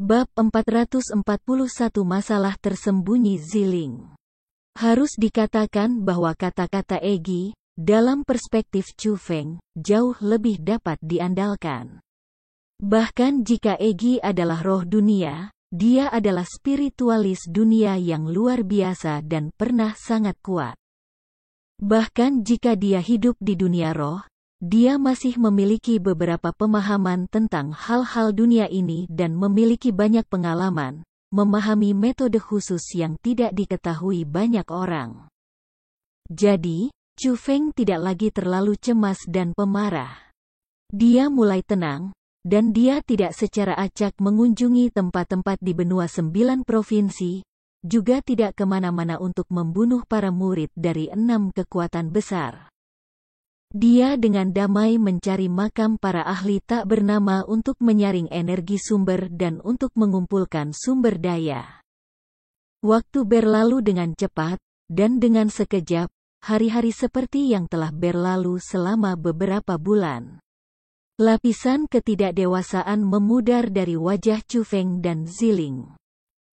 Bab 441 Masalah tersembunyi Ziling. Harus dikatakan bahwa kata-kata Egi, dalam perspektif Chu Feng, jauh lebih dapat diandalkan. Bahkan jika Egi adalah roh dunia, dia adalah spiritualis dunia yang luar biasa dan pernah sangat kuat. Bahkan jika dia hidup di dunia roh, dia masih memiliki beberapa pemahaman tentang hal-hal dunia ini dan memiliki banyak pengalaman, memahami metode khusus yang tidak diketahui banyak orang. Jadi, Chu Feng tidak lagi terlalu cemas dan pemarah. Dia mulai tenang, dan dia tidak secara acak mengunjungi tempat-tempat di benua 9 provinsi, juga tidak kemana-mana untuk membunuh para murid dari 6 kekuatan besar. Dia dengan damai mencari makam para ahli tak bernama untuk menyaring energi sumber dan untuk mengumpulkan sumber daya. Waktu berlalu dengan cepat, dan dengan sekejap, hari-hari seperti yang telah berlalu selama beberapa bulan. Lapisan ketidakdewasaan memudar dari wajah Chu Feng dan Ziling.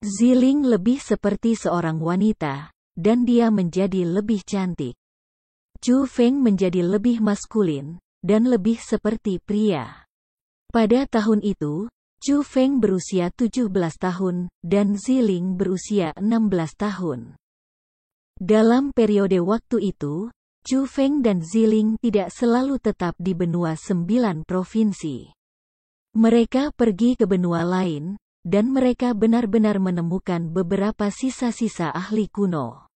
Ziling lebih seperti seorang wanita, dan dia menjadi lebih cantik. Chu Feng menjadi lebih maskulin, dan lebih seperti pria. Pada tahun itu, Chu Feng berusia 17 tahun, dan Ziling berusia 16 tahun. Dalam periode waktu itu, Chu Feng dan Ziling tidak selalu tetap di benua 9 provinsi. Mereka pergi ke benua lain, dan mereka benar-benar menemukan beberapa sisa-sisa ahli kuno.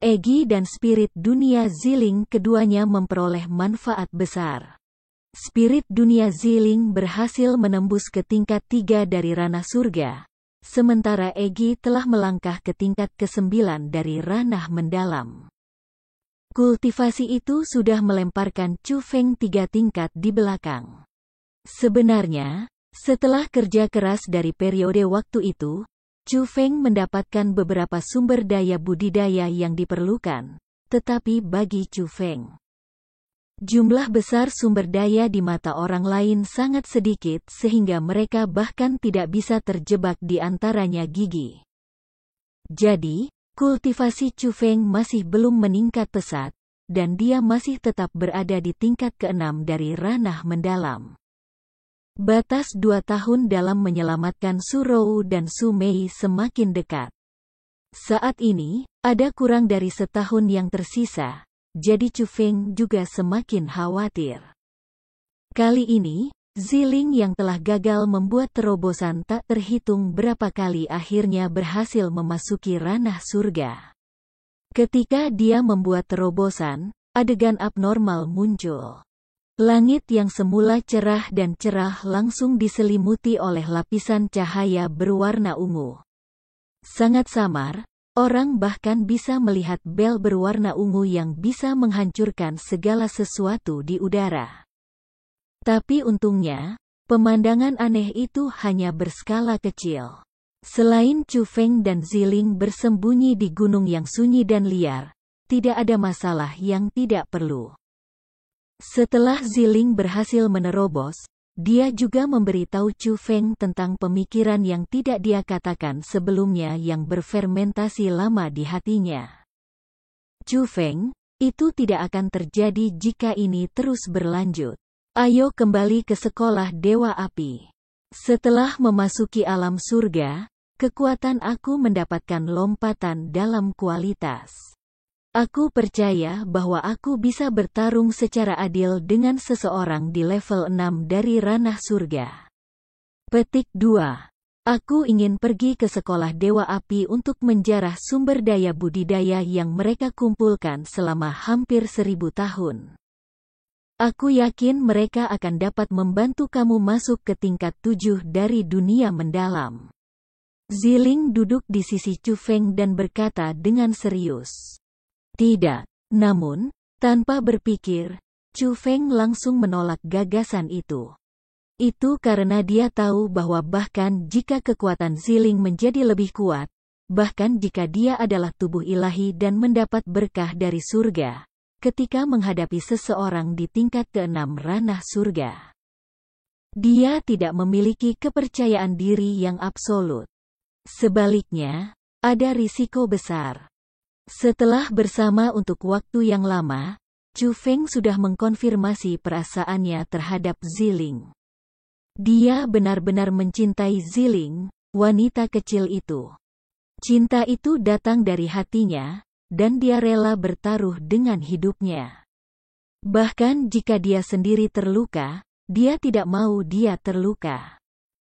Egi dan spirit dunia Ziling keduanya memperoleh manfaat besar. Spirit dunia Ziling berhasil menembus ke tingkat 3 dari ranah surga, sementara Egi telah melangkah ke tingkat ke-9 dari ranah mendalam. Kultivasi itu sudah melemparkan Chu Feng 3 tingkat di belakang. Sebenarnya, setelah kerja keras dari periode waktu itu, Chu Feng mendapatkan beberapa sumber daya budidaya yang diperlukan, tetapi bagi Chu Feng, jumlah besar sumber daya di mata orang lain sangat sedikit sehingga mereka bahkan tidak bisa terjebak di antaranya gigi. Jadi, kultivasi Chu Feng masih belum meningkat pesat, dan dia masih tetap berada di tingkat ke-6 dari ranah mendalam. Batas 2 tahun dalam menyelamatkan Su Rou dan Su Mei semakin dekat. Saat ini, ada kurang dari setahun yang tersisa, jadi Chu Feng juga semakin khawatir. Kali ini, Ziling yang telah gagal membuat terobosan tak terhitung berapa kali akhirnya berhasil memasuki ranah surga. Ketika dia membuat terobosan, adegan abnormal muncul. Langit yang semula cerah dan cerah langsung diselimuti oleh lapisan cahaya berwarna ungu. Sangat samar, orang bahkan bisa melihat bel berwarna ungu yang bisa menghancurkan segala sesuatu di udara. Tapi untungnya, pemandangan aneh itu hanya berskala kecil. Selain Chu Feng dan Ziling bersembunyi di gunung yang sunyi dan liar, tidak ada masalah yang tidak perlu. Setelah Ziling berhasil menerobos, dia juga memberitahu Chu Feng tentang pemikiran yang tidak dia katakan sebelumnya yang berfermentasi lama di hatinya. Chu Feng, itu tidak akan terjadi jika ini terus berlanjut. Ayo kembali ke sekolah Dewa Api. Setelah memasuki alam surga, kekuatan aku mendapatkan lompatan dalam kualitas. Aku percaya bahwa aku bisa bertarung secara adil dengan seseorang di level 6 dari ranah surga. Petik 2. Aku ingin pergi ke sekolah Dewa Api untuk menjarah sumber daya budidaya yang mereka kumpulkan selama hampir 1000 tahun. Aku yakin mereka akan dapat membantu kamu masuk ke tingkat 7 dari dunia mendalam. Ziling duduk di sisi Chu Feng dan berkata dengan serius. Tidak. Namun, tanpa berpikir, Chu Feng langsung menolak gagasan itu. Itu karena dia tahu bahwa bahkan jika kekuatan Ziling menjadi lebih kuat, bahkan jika dia adalah tubuh ilahi dan mendapat berkah dari surga, ketika menghadapi seseorang di tingkat keenam ranah surga. Dia tidak memiliki kepercayaan diri yang absolut. Sebaliknya, ada risiko besar. Setelah bersama untuk waktu yang lama, Chu Feng sudah mengkonfirmasi perasaannya terhadap Ziling. Dia benar-benar mencintai Ziling, wanita kecil itu. Cinta itu datang dari hatinya, dan dia rela bertaruh dengan hidupnya. Bahkan jika dia sendiri terluka, dia tidak mau dia terluka.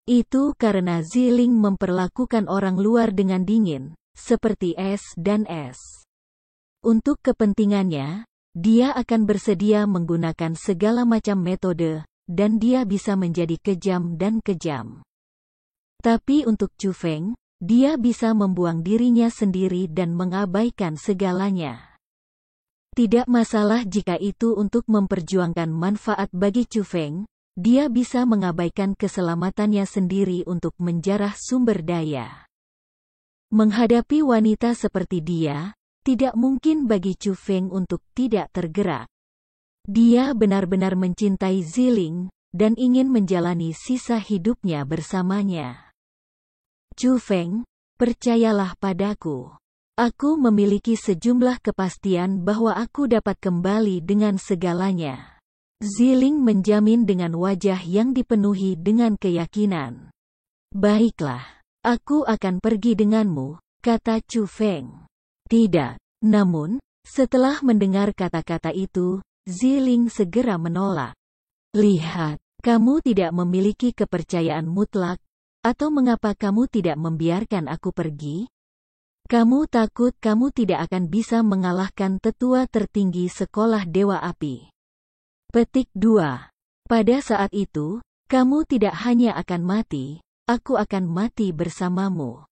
Itu karena Ziling memperlakukan orang luar dengan dingin, seperti es dan es. Untuk kepentingannya, dia akan bersedia menggunakan segala macam metode, dan dia bisa menjadi kejam dan kejam. Tapi untuk Chu Feng, dia bisa membuang dirinya sendiri dan mengabaikan segalanya. Tidak masalah jika itu untuk memperjuangkan manfaat bagi Chu Feng, dia bisa mengabaikan keselamatannya sendiri untuk menjarah sumber daya. Menghadapi wanita seperti dia, tidak mungkin bagi Chu Feng untuk tidak tergerak. Dia benar-benar mencintai Ziling, dan ingin menjalani sisa hidupnya bersamanya. Chu Feng, percayalah padaku. Aku memiliki sejumlah kepastian bahwa aku dapat kembali dengan segalanya. Ziling menjamin dengan wajah yang dipenuhi dengan keyakinan. Baiklah, aku akan pergi denganmu, kata Chu Feng. Tidak. Namun, setelah mendengar kata-kata itu, Ziling segera menolak. Lihat, kamu tidak memiliki kepercayaan mutlak, atau mengapa kamu tidak membiarkan aku pergi? Kamu takut kamu tidak akan bisa mengalahkan tetua tertinggi sekolah Dewa Api. Petik 2. Pada saat itu, kamu tidak hanya akan mati, aku akan mati bersamamu.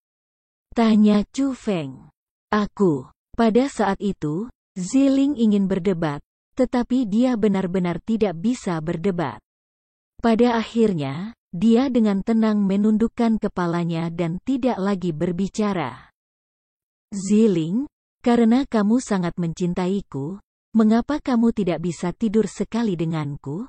Tanya Chu Feng. Aku. Pada saat itu, Ziling ingin berdebat, tetapi dia benar-benar tidak bisa berdebat. Pada akhirnya, dia dengan tenang menundukkan kepalanya dan tidak lagi berbicara. Ziling, karena kamu sangat mencintaiku, mengapa kamu tidak bisa tidur sekali denganku?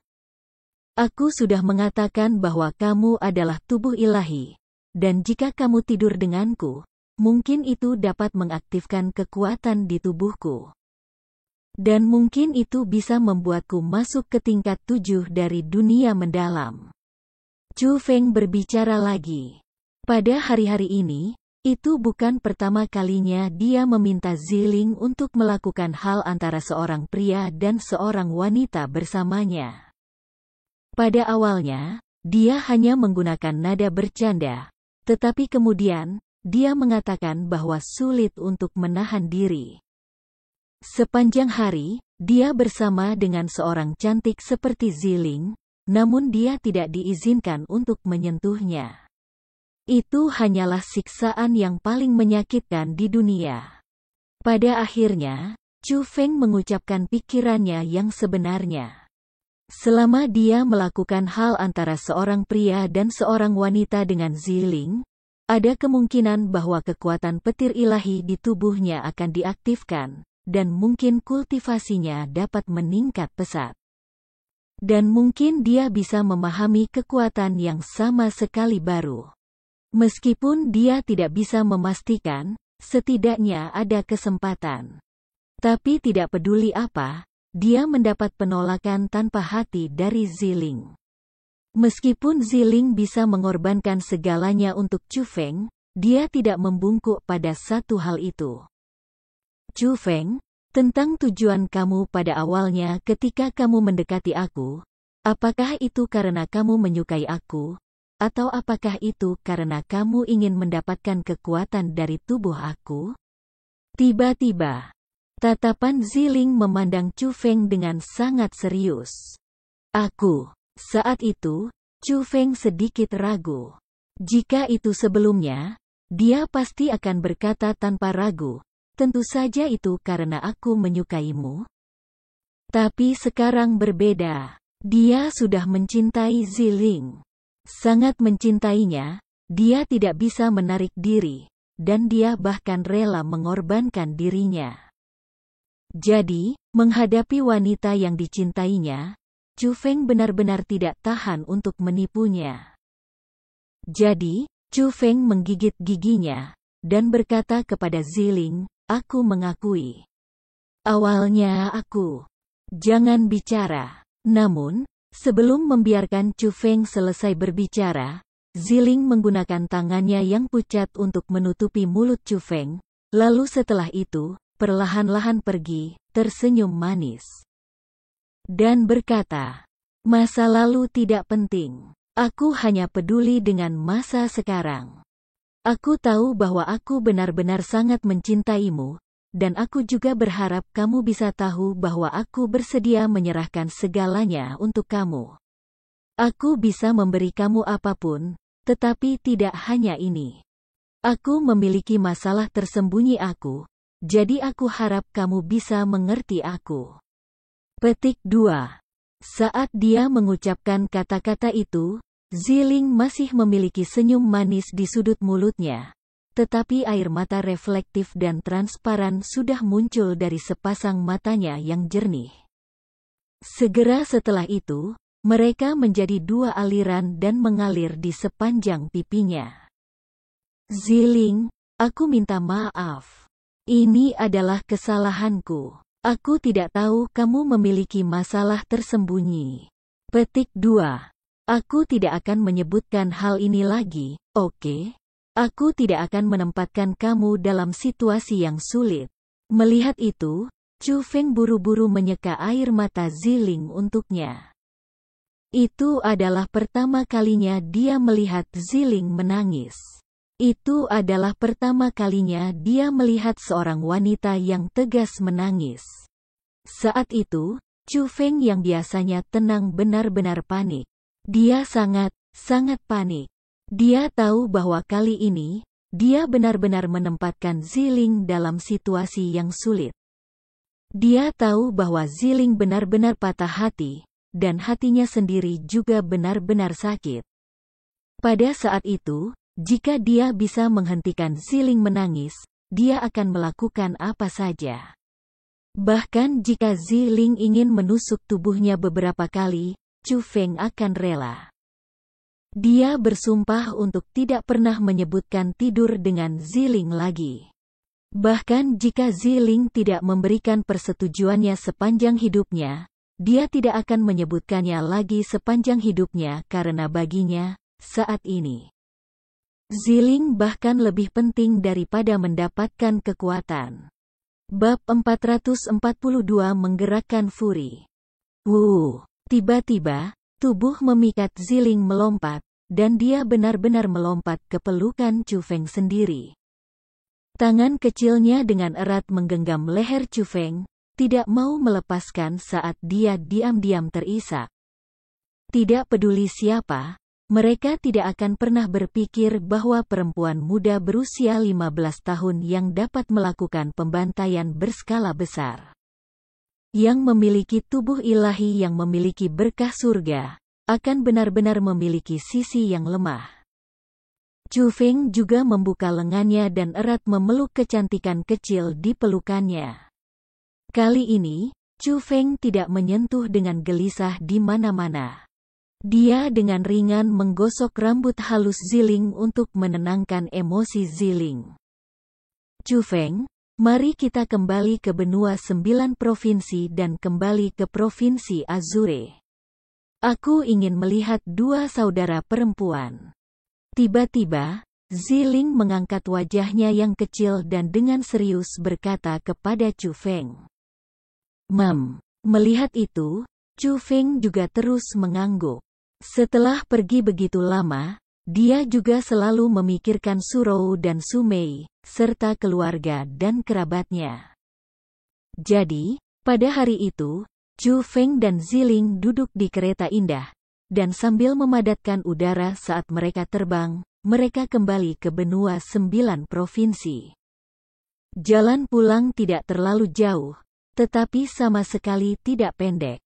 Aku sudah mengatakan bahwa kamu adalah tubuh ilahi, dan jika kamu tidur denganku, mungkin itu dapat mengaktifkan kekuatan di tubuhku. Dan mungkin itu bisa membuatku masuk ke tingkat 7 dari dunia mendalam. Chu Feng berbicara lagi. Pada hari-hari ini, itu bukan pertama kalinya dia meminta Ziling untuk melakukan hal antara seorang pria dan seorang wanita bersamanya. Pada awalnya, dia hanya menggunakan nada bercanda, tetapi kemudian, dia mengatakan bahwa sulit untuk menahan diri. Sepanjang hari, dia bersama dengan seorang cantik seperti Ziling, namun dia tidak diizinkan untuk menyentuhnya. Itu hanyalah siksaan yang paling menyakitkan di dunia. Pada akhirnya, Chu Feng mengucapkan pikirannya yang sebenarnya. Selama dia melakukan hal antara seorang pria dan seorang wanita dengan Ziling, ada kemungkinan bahwa kekuatan petir ilahi di tubuhnya akan diaktifkan, dan mungkin kultivasinya dapat meningkat pesat. Dan mungkin dia bisa memahami kekuatan yang sama sekali baru. Meskipun dia tidak bisa memastikan, setidaknya ada kesempatan. Tapi tidak peduli apa, dia mendapat penolakan tanpa hati dari Ziling. Meskipun Ziling bisa mengorbankan segalanya untuk Chu Feng, dia tidak membungkuk pada satu hal itu. Chu Feng, tentang tujuan kamu pada awalnya ketika kamu mendekati aku, apakah itu karena kamu menyukai aku? Atau apakah itu karena kamu ingin mendapatkan kekuatan dari tubuh aku? Tiba-tiba, tatapan Ziling memandang Chu Feng dengan sangat serius. Aku. Saat itu, Chu Feng sedikit ragu. Jika itu sebelumnya, dia pasti akan berkata tanpa ragu, tentu saja itu karena aku menyukaimu. Tapi sekarang berbeda. Dia sudah mencintai Ziling. Sangat mencintainya, dia tidak bisa menarik diri, dan dia bahkan rela mengorbankan dirinya. Jadi, menghadapi wanita yang dicintainya, Chu Feng benar-benar tidak tahan untuk menipunya. Jadi, Chu Feng menggigit giginya, dan berkata kepada Ziling, "Aku mengakui. Awalnya aku. Jangan bicara." Namun, sebelum membiarkan Chu Feng selesai berbicara, Ziling menggunakan tangannya yang pucat untuk menutupi mulut Chu Feng, lalu setelah itu, perlahan-lahan pergi, tersenyum manis. Dan berkata, "Masa lalu tidak penting. Aku hanya peduli dengan masa sekarang. Aku tahu bahwa aku benar-benar sangat mencintaimu, dan aku juga berharap kamu bisa tahu bahwa aku bersedia menyerahkan segalanya untuk kamu. Aku bisa memberi kamu apapun, tetapi tidak hanya ini. Aku memiliki masalah tersembunyi aku, jadi aku harap kamu bisa mengerti aku." Petik 2. Saat dia mengucapkan kata-kata itu, Ziling masih memiliki senyum manis di sudut mulutnya, tetapi air mata reflektif dan transparan sudah muncul dari sepasang matanya yang jernih. Segera setelah itu, mereka menjadi dua aliran dan mengalir di sepanjang pipinya. "Ziling, aku minta maaf. Ini adalah kesalahanku. Aku tidak tahu kamu memiliki masalah tersembunyi." Petik 2. Aku tidak akan menyebutkan hal ini lagi, oke? Aku tidak akan menempatkan kamu dalam situasi yang sulit. Melihat itu, Chu Feng buru-buru menyeka air mata Ziling untuknya. Itu adalah pertama kalinya dia melihat Ziling menangis. Itu adalah pertama kalinya dia melihat seorang wanita yang tegas menangis. Saat itu, Chu Feng yang biasanya tenang benar-benar panik. Dia sangat panik. Dia tahu bahwa kali ini, dia benar-benar menempatkan Ziling dalam situasi yang sulit. Dia tahu bahwa Ziling benar-benar patah hati, dan hatinya sendiri juga benar-benar sakit. Pada saat itu, jika dia bisa menghentikan Ziling menangis, dia akan melakukan apa saja. Bahkan jika Ziling ingin menusuk tubuhnya beberapa kali, Chu Feng akan rela. Dia bersumpah untuk tidak pernah menyebutkan tidur dengan Ziling lagi. Bahkan jika Ziling tidak memberikan persetujuannya sepanjang hidupnya, dia tidak akan menyebutkannya lagi sepanjang hidupnya karena baginya, saat ini, Ziling bahkan lebih penting daripada mendapatkan kekuatan. Bab 442 menggerakkan Furi. Tiba-tiba, tubuh memikat Ziling melompat, dan dia benar-benar melompat ke pelukan Chu Feng sendiri. Tangan kecilnya dengan erat menggenggam leher Chu Feng, tidak mau melepaskan saat dia diam-diam terisak. Tidak peduli siapa, mereka tidak akan pernah berpikir bahwa perempuan muda berusia 15 tahun yang dapat melakukan pembantaian berskala besar, yang memiliki tubuh ilahi yang memiliki berkah surga, akan benar-benar memiliki sisi yang lemah. Chu Feng juga membuka lengannya dan erat memeluk kecantikan kecil di pelukannya. Kali ini, Chu Feng tidak menyentuh dengan gelisah di mana-mana. Dia dengan ringan menggosok rambut halus Ziling untuk menenangkan emosi Ziling. "Chu Feng, mari kita kembali ke benua 9 provinsi dan kembali ke Provinsi Azure. Aku ingin melihat dua saudara perempuan." Tiba-tiba, Ziling mengangkat wajahnya yang kecil dan dengan serius berkata kepada Chu Feng. Melihat itu, Chu Feng juga terus mengangguk. Setelah pergi begitu lama, dia juga selalu memikirkan Surou dan Sumei, serta keluarga dan kerabatnya. Jadi, pada hari itu, Chu Feng dan Ziling duduk di kereta indah, dan sambil memadatkan udara saat mereka terbang, mereka kembali ke benua 9 provinsi. Jalan pulang tidak terlalu jauh, tetapi sama sekali tidak pendek.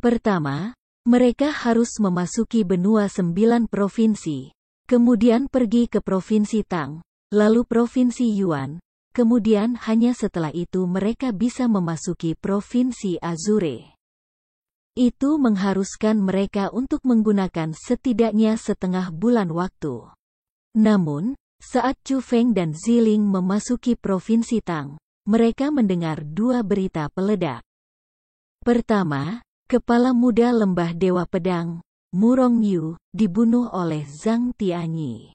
Pertama, mereka harus memasuki benua 9 provinsi, kemudian pergi ke Provinsi Tang, lalu Provinsi Yuan, kemudian hanya setelah itu mereka bisa memasuki Provinsi Azure. Itu mengharuskan mereka untuk menggunakan setidaknya setengah bulan waktu. Namun, saat Chu Feng dan Ziling memasuki Provinsi Tang, mereka mendengar dua berita peledak. Pertama, kepala muda lembah Dewa Pedang, Murong Yu, dibunuh oleh Zhang Tianyi.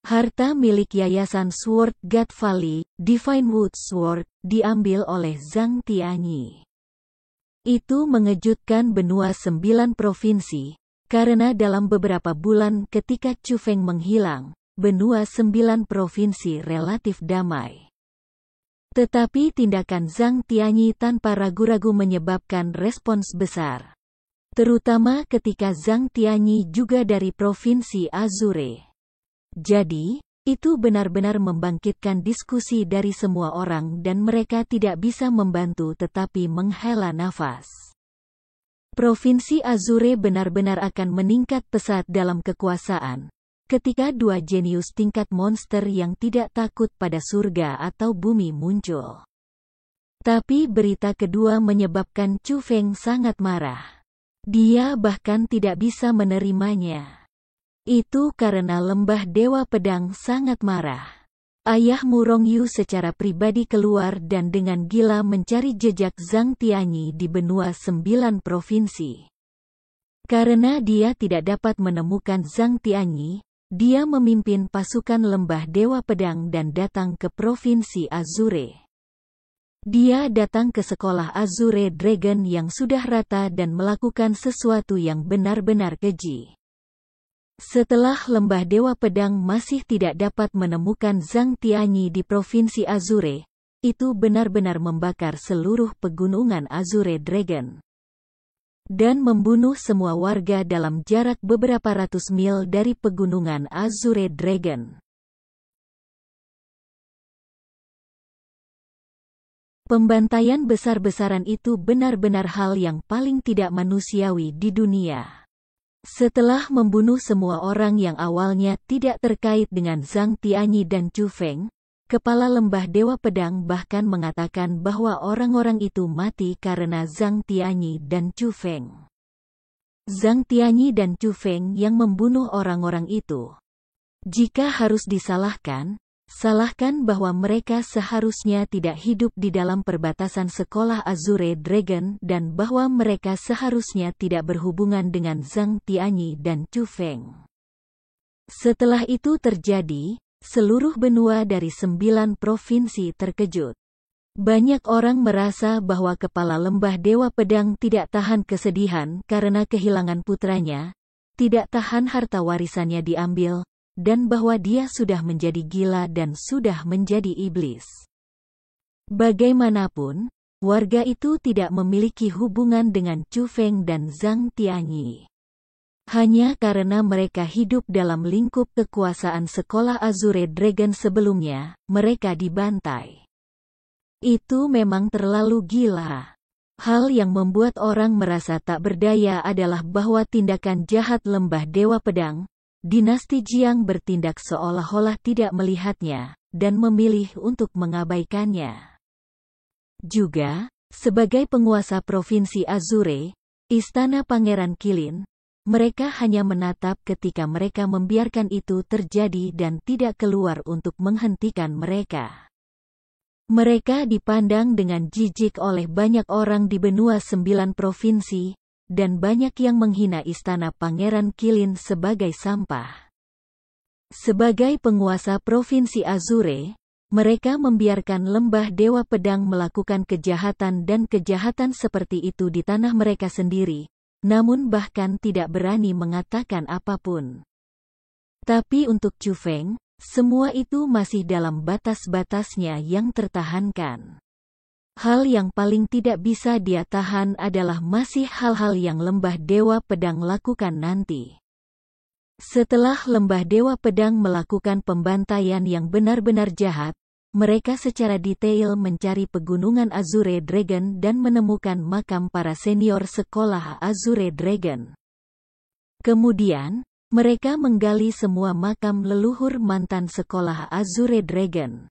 Harta milik Yayasan Sword God Valley, Divine Wood Sword, diambil oleh Zhang Tianyi. Itu mengejutkan benua 9 provinsi, karena dalam beberapa bulan ketika Chu Feng menghilang, benua 9 provinsi relatif damai. Tetapi tindakan Zhang Tianyi tanpa ragu-ragu menyebabkan respons besar. Terutama ketika Zhang Tianyi juga dari Provinsi Azure. Jadi, itu benar-benar membangkitkan diskusi dari semua orang dan mereka tidak bisa membantu tetapi menghela nafas. Provinsi Azure benar-benar akan meningkat pesat dalam kekuasaan, ketika dua jenius tingkat monster yang tidak takut pada surga atau bumi muncul. Tapi berita kedua menyebabkan Chu Feng sangat marah. Dia bahkan tidak bisa menerimanya. Itu karena lembah Dewa Pedang sangat marah. Ayah Murong Yu secara pribadi keluar dan dengan gila mencari jejak Zhang Tianyi di benua 9 provinsi. Karena dia tidak dapat menemukan Zhang Tianyi, dia memimpin pasukan lembah Dewa Pedang dan datang ke Provinsi Azure. Dia datang ke sekolah Azure Dragon yang sudah rata dan melakukan sesuatu yang benar-benar keji. Setelah lembah Dewa Pedang masih tidak dapat menemukan Zhang Tianyi di Provinsi Azure, itu benar-benar membakar seluruh pegunungan Azure Dragon. Dan membunuh semua warga dalam jarak beberapa ratus mil dari pegunungan Azure Dragon. Pembantaian besar-besaran itu benar-benar hal yang paling tidak manusiawi di dunia. Setelah membunuh semua orang yang awalnya tidak terkait dengan Zhang Tianyi dan Chu Feng, kepala lembah Dewa Pedang bahkan mengatakan bahwa orang-orang itu mati karena Zhang Tianyi dan Chu Feng. Zhang Tianyi dan Chu Feng yang membunuh orang-orang itu. Jika harus disalahkan, salahkan bahwa mereka seharusnya tidak hidup di dalam perbatasan sekolah Azure Dragon dan bahwa mereka seharusnya tidak berhubungan dengan Zhang Tianyi dan Chu Feng. Setelah itu terjadi, seluruh benua dari 9 provinsi terkejut. Banyak orang merasa bahwa kepala lembah Dewa Pedang tidak tahan kesedihan karena kehilangan putranya, tidak tahan harta warisannya diambil, dan bahwa dia sudah menjadi gila dan sudah menjadi iblis. Bagaimanapun, warga itu tidak memiliki hubungan dengan Chu Feng dan Zhang Tianyi. Hanya karena mereka hidup dalam lingkup kekuasaan sekolah Azure Dragon sebelumnya, mereka dibantai. Itu memang terlalu gila. Hal yang membuat orang merasa tak berdaya adalah bahwa tindakan jahat lembah Dewa Pedang, Dinasti Jiang bertindak seolah-olah tidak melihatnya, dan memilih untuk mengabaikannya. Juga, sebagai penguasa Provinsi Azure, Istana Pangeran Qilin, mereka hanya menatap ketika mereka membiarkan itu terjadi dan tidak keluar untuk menghentikan mereka. Mereka dipandang dengan jijik oleh banyak orang di benua 9 provinsi, dan banyak yang menghina Istana Pangeran Qilin sebagai sampah. Sebagai penguasa Provinsi Azure, mereka membiarkan lembah Dewa Pedang melakukan kejahatan dan kejahatan seperti itu di tanah mereka sendiri, namun bahkan tidak berani mengatakan apapun. Tapi untuk Chu Feng, semua itu masih dalam batas-batasnya yang tertahankan. Hal yang paling tidak bisa dia tahan adalah masih hal-hal yang lembah Dewa Pedang lakukan nanti. Setelah lembah Dewa Pedang melakukan pembantaian yang benar-benar jahat, mereka secara detail mencari pegunungan Azure Dragon dan menemukan makam para senior sekolah Azure Dragon. Kemudian, mereka menggali semua makam leluhur mantan sekolah Azure Dragon.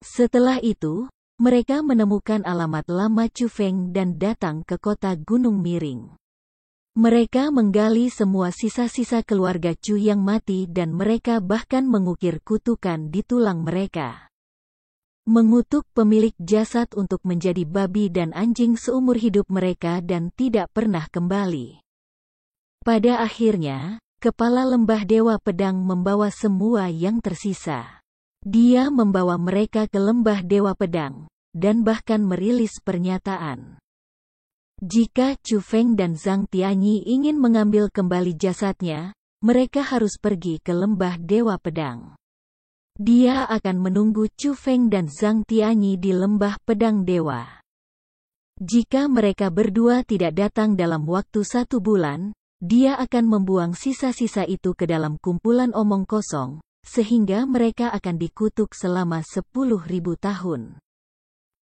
Setelah itu, mereka menemukan alamat lama Chu Feng dan datang ke kota Gunung Miring. Mereka menggali semua sisa-sisa keluarga Chu yang mati dan mereka bahkan mengukir kutukan di tulang mereka. Mengutuk pemilik jasad untuk menjadi babi dan anjing seumur hidup mereka dan tidak pernah kembali. Pada akhirnya, kepala lembah Dewa Pedang membawa semua yang tersisa. Dia membawa mereka ke lembah Dewa Pedang, dan bahkan merilis pernyataan. Jika Chu Feng dan Zhang Tianyi ingin mengambil kembali jasadnya, mereka harus pergi ke lembah Dewa Pedang. Dia akan menunggu Chu Feng dan Zhang Tianyi di lembah Pedang Dewa. Jika mereka berdua tidak datang dalam waktu 1 bulan, dia akan membuang sisa-sisa itu ke dalam kumpulan omong kosong, sehingga mereka akan dikutuk selama 10.000 tahun.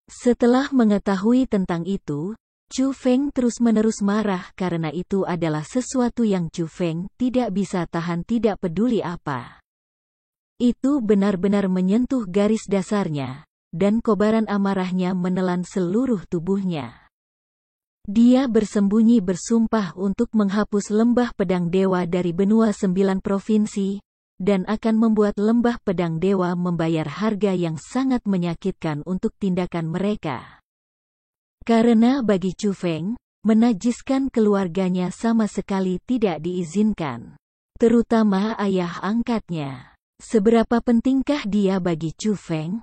Setelah mengetahui tentang itu, Chu Feng terus-menerus marah karena itu adalah sesuatu yang Chu Feng tidak bisa tahan, tidak peduli apa. Itu benar-benar menyentuh garis dasarnya, dan kobaran amarahnya menelan seluruh tubuhnya. Dia bersembunyi bersumpah untuk menghapus lembah Pedang Dewa dari benua 9 provinsi, dan akan membuat lembah Pedang Dewa membayar harga yang sangat menyakitkan untuk tindakan mereka. Karena bagi Chu Feng, menajiskan keluarganya sama sekali tidak diizinkan. Terutama ayah angkatnya. Seberapa pentingkah dia bagi Chu Feng?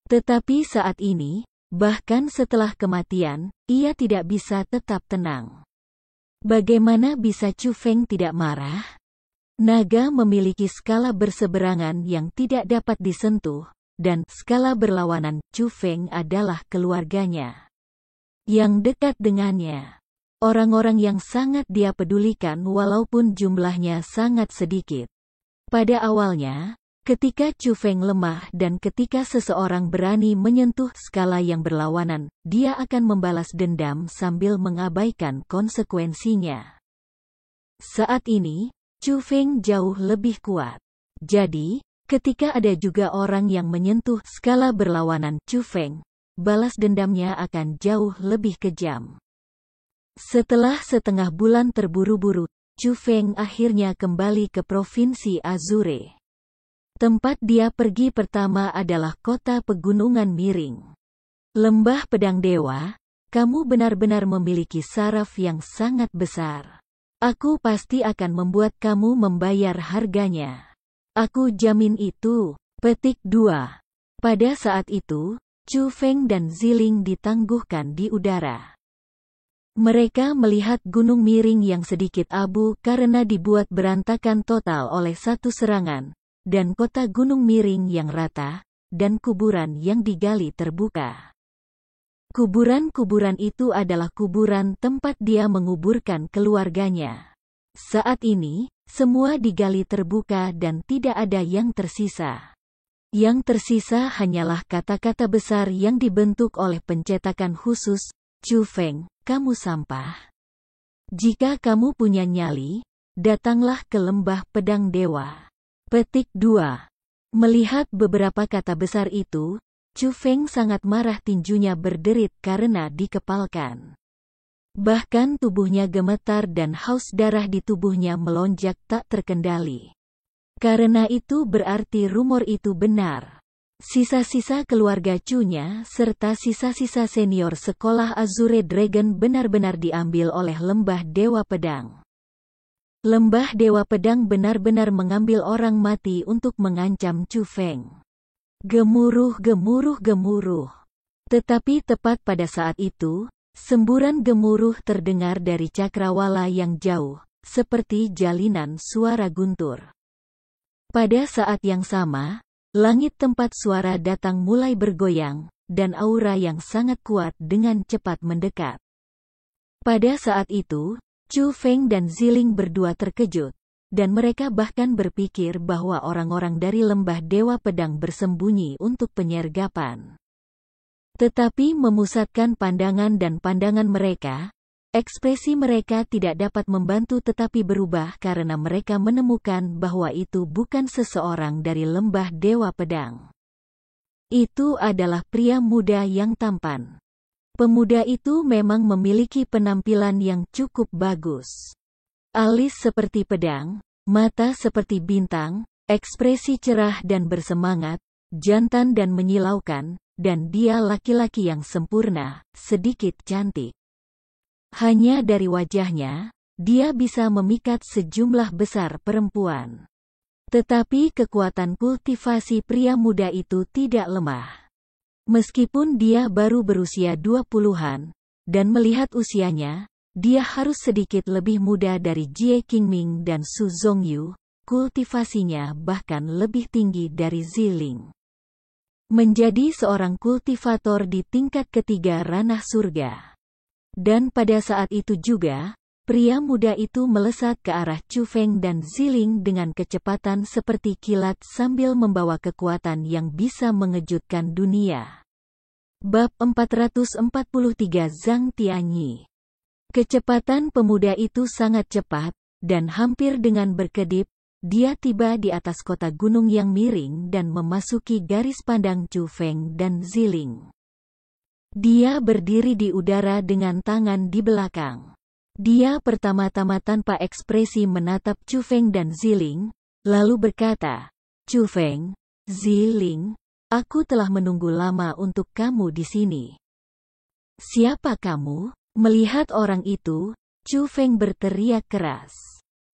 Tetapi saat ini, bahkan setelah kematian, ia tidak bisa tetap tenang. Bagaimana bisa Chu Feng tidak marah? Naga memiliki skala berseberangan yang tidak dapat disentuh, dan skala berlawanan Chu Feng adalah keluarganya. Yang dekat dengannya. Orang-orang yang sangat dia pedulikan walaupun jumlahnya sangat sedikit. Pada awalnya, ketika Chu Feng lemah dan ketika seseorang berani menyentuh skala yang berlawanan, dia akan membalas dendam sambil mengabaikan konsekuensinya. Saat ini, Chu Feng jauh lebih kuat. Jadi, ketika ada juga orang yang menyentuh skala berlawanan Chu Feng, balas dendamnya akan jauh lebih kejam. Setelah setengah bulan terburu-buru, Chu Feng akhirnya kembali ke Provinsi Azure. Tempat dia pergi pertama adalah kota Pegunungan Miring. Lembah Pedang Dewa, kamu benar-benar memiliki saraf yang sangat besar. Aku pasti akan membuat kamu membayar harganya. Aku jamin itu. Petik 2. Pada saat itu, Chu Feng dan Ziling ditangguhkan di udara. Mereka melihat gunung miring yang sedikit abu karena dibuat berantakan total oleh satu serangan, dan kota gunung miring yang rata, dan kuburan yang digali terbuka. Kuburan-kuburan itu adalah kuburan tempat dia menguburkan keluarganya. Saat ini, semua digali terbuka dan tidak ada yang tersisa. Yang tersisa hanyalah kata-kata besar yang dibentuk oleh pencetakan khusus, Chu Feng, kamu sampah. Jika kamu punya nyali, datanglah ke lembah Pedang Dewa. Petik 2. Melihat beberapa kata besar itu, Chu Feng sangat marah, tinjunya berderit karena dikepalkan. Bahkan tubuhnya gemetar dan haus darah di tubuhnya melonjak tak terkendali. Karena itu berarti rumor itu benar. Sisa-sisa keluarga Chu-nya serta sisa-sisa senior sekolah Azure Dragon benar-benar diambil oleh lembah Dewa Pedang. Lembah Dewa Pedang benar-benar mengambil orang mati untuk mengancam Chu Feng. Gemuruh, gemuruh, gemuruh. Tetapi tepat pada saat itu, semburan gemuruh terdengar dari cakrawala yang jauh, seperti jalinan suara guntur. Pada saat yang sama, langit tempat suara datang mulai bergoyang, dan aura yang sangat kuat dengan cepat mendekat. Pada saat itu, Chu Feng dan Ziling berdua terkejut, dan mereka bahkan berpikir bahwa orang-orang dari lembah Dewa Pedang bersembunyi untuk penyergapan. Tetapi memusatkan pandangan dan pandangan mereka, ekspresi mereka tidak dapat membantu tetapi berubah karena mereka menemukan bahwa itu bukan seseorang dari lembah Dewa Pedang. Itu adalah pria muda yang tampan. Pemuda itu memang memiliki penampilan yang cukup bagus. Alis seperti pedang, mata seperti bintang, ekspresi cerah dan bersemangat, jantan dan menyilaukan, dan dia laki-laki yang sempurna, sedikit cantik. Hanya dari wajahnya, dia bisa memikat sejumlah besar perempuan. Tetapi kekuatan kultivasi pria muda itu tidak lemah. Meskipun dia baru berusia 20-an, dan melihat usianya, dia harus sedikit lebih muda dari Jie Qingming dan Su Zhongyu, kultivasinya bahkan lebih tinggi dari Ziling. Menjadi seorang kultivator di tingkat ketiga ranah surga. Dan pada saat itu juga, pria muda itu melesat ke arah Chu Feng dan Ziling dengan kecepatan seperti kilat sambil membawa kekuatan yang bisa mengejutkan dunia. Bab 443 Zhang Tianyi. Kecepatan pemuda itu sangat cepat, dan hampir dengan berkedip, dia tiba di atas kota gunung yang miring dan memasuki garis pandang Chu Feng dan Ziling. Dia berdiri di udara dengan tangan di belakang. Dia pertama-tama tanpa ekspresi menatap Chu Feng dan Ziling, lalu berkata, "Chu Feng, Ziling, aku telah menunggu lama untuk kamu di sini." "Siapa kamu?" Melihat orang itu, Chu Feng berteriak keras.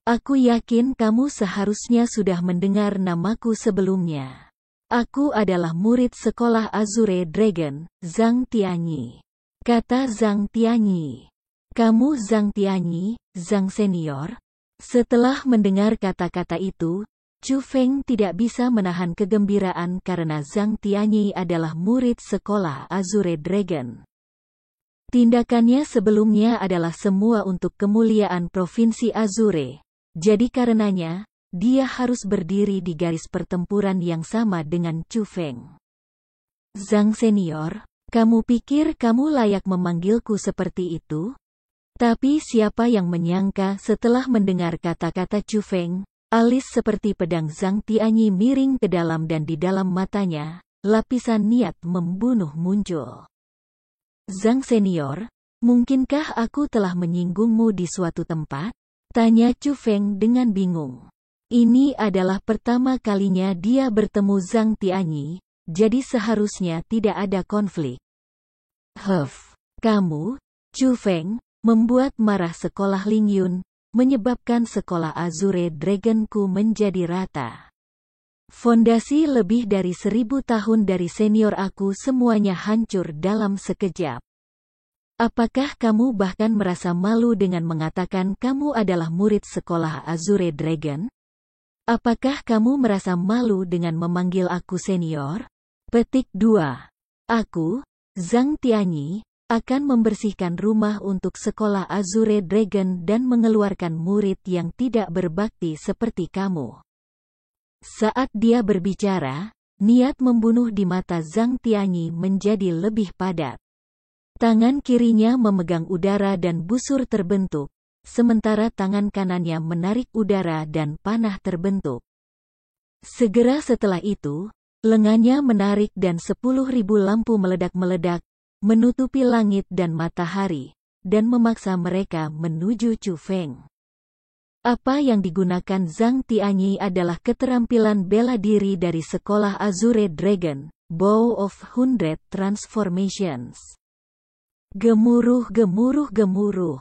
"Aku yakin kamu seharusnya sudah mendengar namaku sebelumnya. Aku adalah murid sekolah Azure Dragon, Zhang Tianyi." Kata Zhang Tianyi. "Kamu Zhang Tianyi, Zhang Senior?" Setelah mendengar kata-kata itu, Chu Feng tidak bisa menahan kegembiraan karena Zhang Tianyi adalah murid sekolah Azure Dragon. Tindakannya sebelumnya adalah semua untuk kemuliaan Provinsi Azure. Jadi karenanya, dia harus berdiri di garis pertempuran yang sama dengan Chu Feng. "Zhang Senior, kamu pikir kamu layak memanggilku seperti itu?" Tapi siapa yang menyangka setelah mendengar kata-kata Chu Feng, alis seperti pedang Zhang Tianyi miring ke dalam dan di dalam matanya, lapisan niat membunuh muncul. "Zhang Senior, mungkinkah aku telah menyinggungmu di suatu tempat?" Tanya Chu Feng dengan bingung. Ini adalah pertama kalinya dia bertemu Zhang Tianyi, jadi seharusnya tidak ada konflik. Kamu, Chu Feng, membuat marah sekolah Ling Yun, menyebabkan sekolah Azure Dragonku menjadi rata. Fondasi lebih dari 1000 tahun dari senior aku semuanya hancur dalam sekejap. Apakah kamu bahkan merasa malu dengan mengatakan kamu adalah murid sekolah Azure Dragon? Apakah kamu merasa malu dengan memanggil aku senior? Petik 2. Aku, Zhang Tianyi, akan membersihkan rumah untuk sekolah Azure Dragon dan mengeluarkan murid yang tidak berbakti seperti kamu. Saat dia berbicara, niat membunuh di mata Zhang Tianyi menjadi lebih padat. Tangan kirinya memegang udara dan busur terbentuk, sementara tangan kanannya menarik udara dan panah terbentuk. Segera setelah itu, lengannya menarik dan 10.000 lampu meledak-meledak, menutupi langit dan matahari, dan memaksa mereka menuju Chu Feng. Apa yang digunakan Zhang Tianyi adalah keterampilan bela diri dari sekolah Azure Dragon, Bow of 100 Transformations. Gemuruh, gemuruh, gemuruh.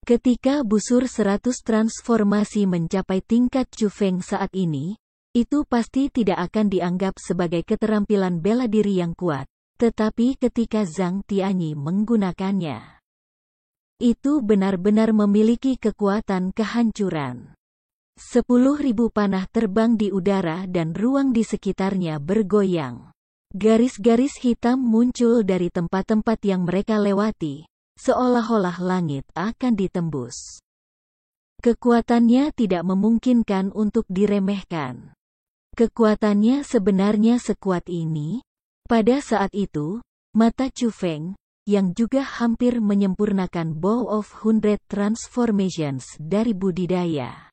Ketika busur 100 transformasi mencapai tingkat Chu Feng saat ini, itu pasti tidak akan dianggap sebagai keterampilan bela diri yang kuat, tetapi ketika Zhang Tianyi menggunakannya, itu benar-benar memiliki kekuatan kehancuran. 10.000 panah terbang di udara dan ruang di sekitarnya bergoyang. Garis-garis hitam muncul dari tempat-tempat yang mereka lewati, seolah-olah langit akan ditembus. Kekuatannya tidak memungkinkan untuk diremehkan. Kekuatannya sebenarnya sekuat ini? Pada saat itu, mata Chu Feng, yang juga hampir menyempurnakan Bow of 100 Transformations dari budidaya,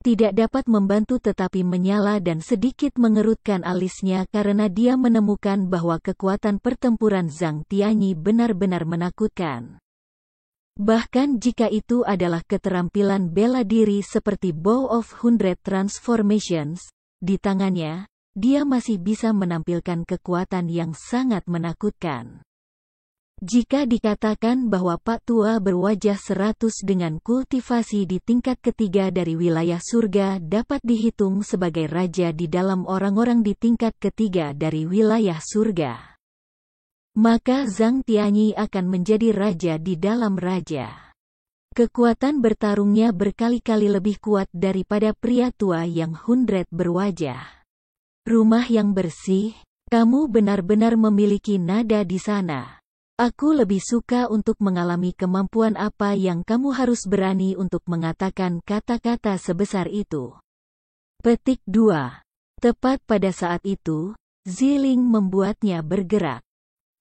Tidak dapat membantu tetapi menyala dan sedikit mengerutkan alisnya karena dia menemukan bahwa kekuatan pertempuran Zhang Tianyi benar-benar menakutkan. Bahkan jika itu adalah keterampilan bela diri seperti Bow of Hundred Transformations, di tangannya, dia masih bisa menampilkan kekuatan yang sangat menakutkan. Jika dikatakan bahwa Pak Tua berwajah 100 dengan kultivasi di tingkat ketiga dari wilayah surga dapat dihitung sebagai raja di dalam orang-orang di tingkat ketiga dari wilayah surga, maka Zhang Tianyi akan menjadi raja di dalam raja. Kekuatan bertarungnya berkali-kali lebih kuat daripada pria tua yang 100 berwajah. Rumah yang bersih, kamu benar-benar memiliki nada di sana. Aku lebih suka untuk mengalami kemampuan apa yang kamu harus berani untuk mengatakan kata-kata sebesar itu. Petik 2. Tepat pada saat itu, Ziling membuatnya bergerak.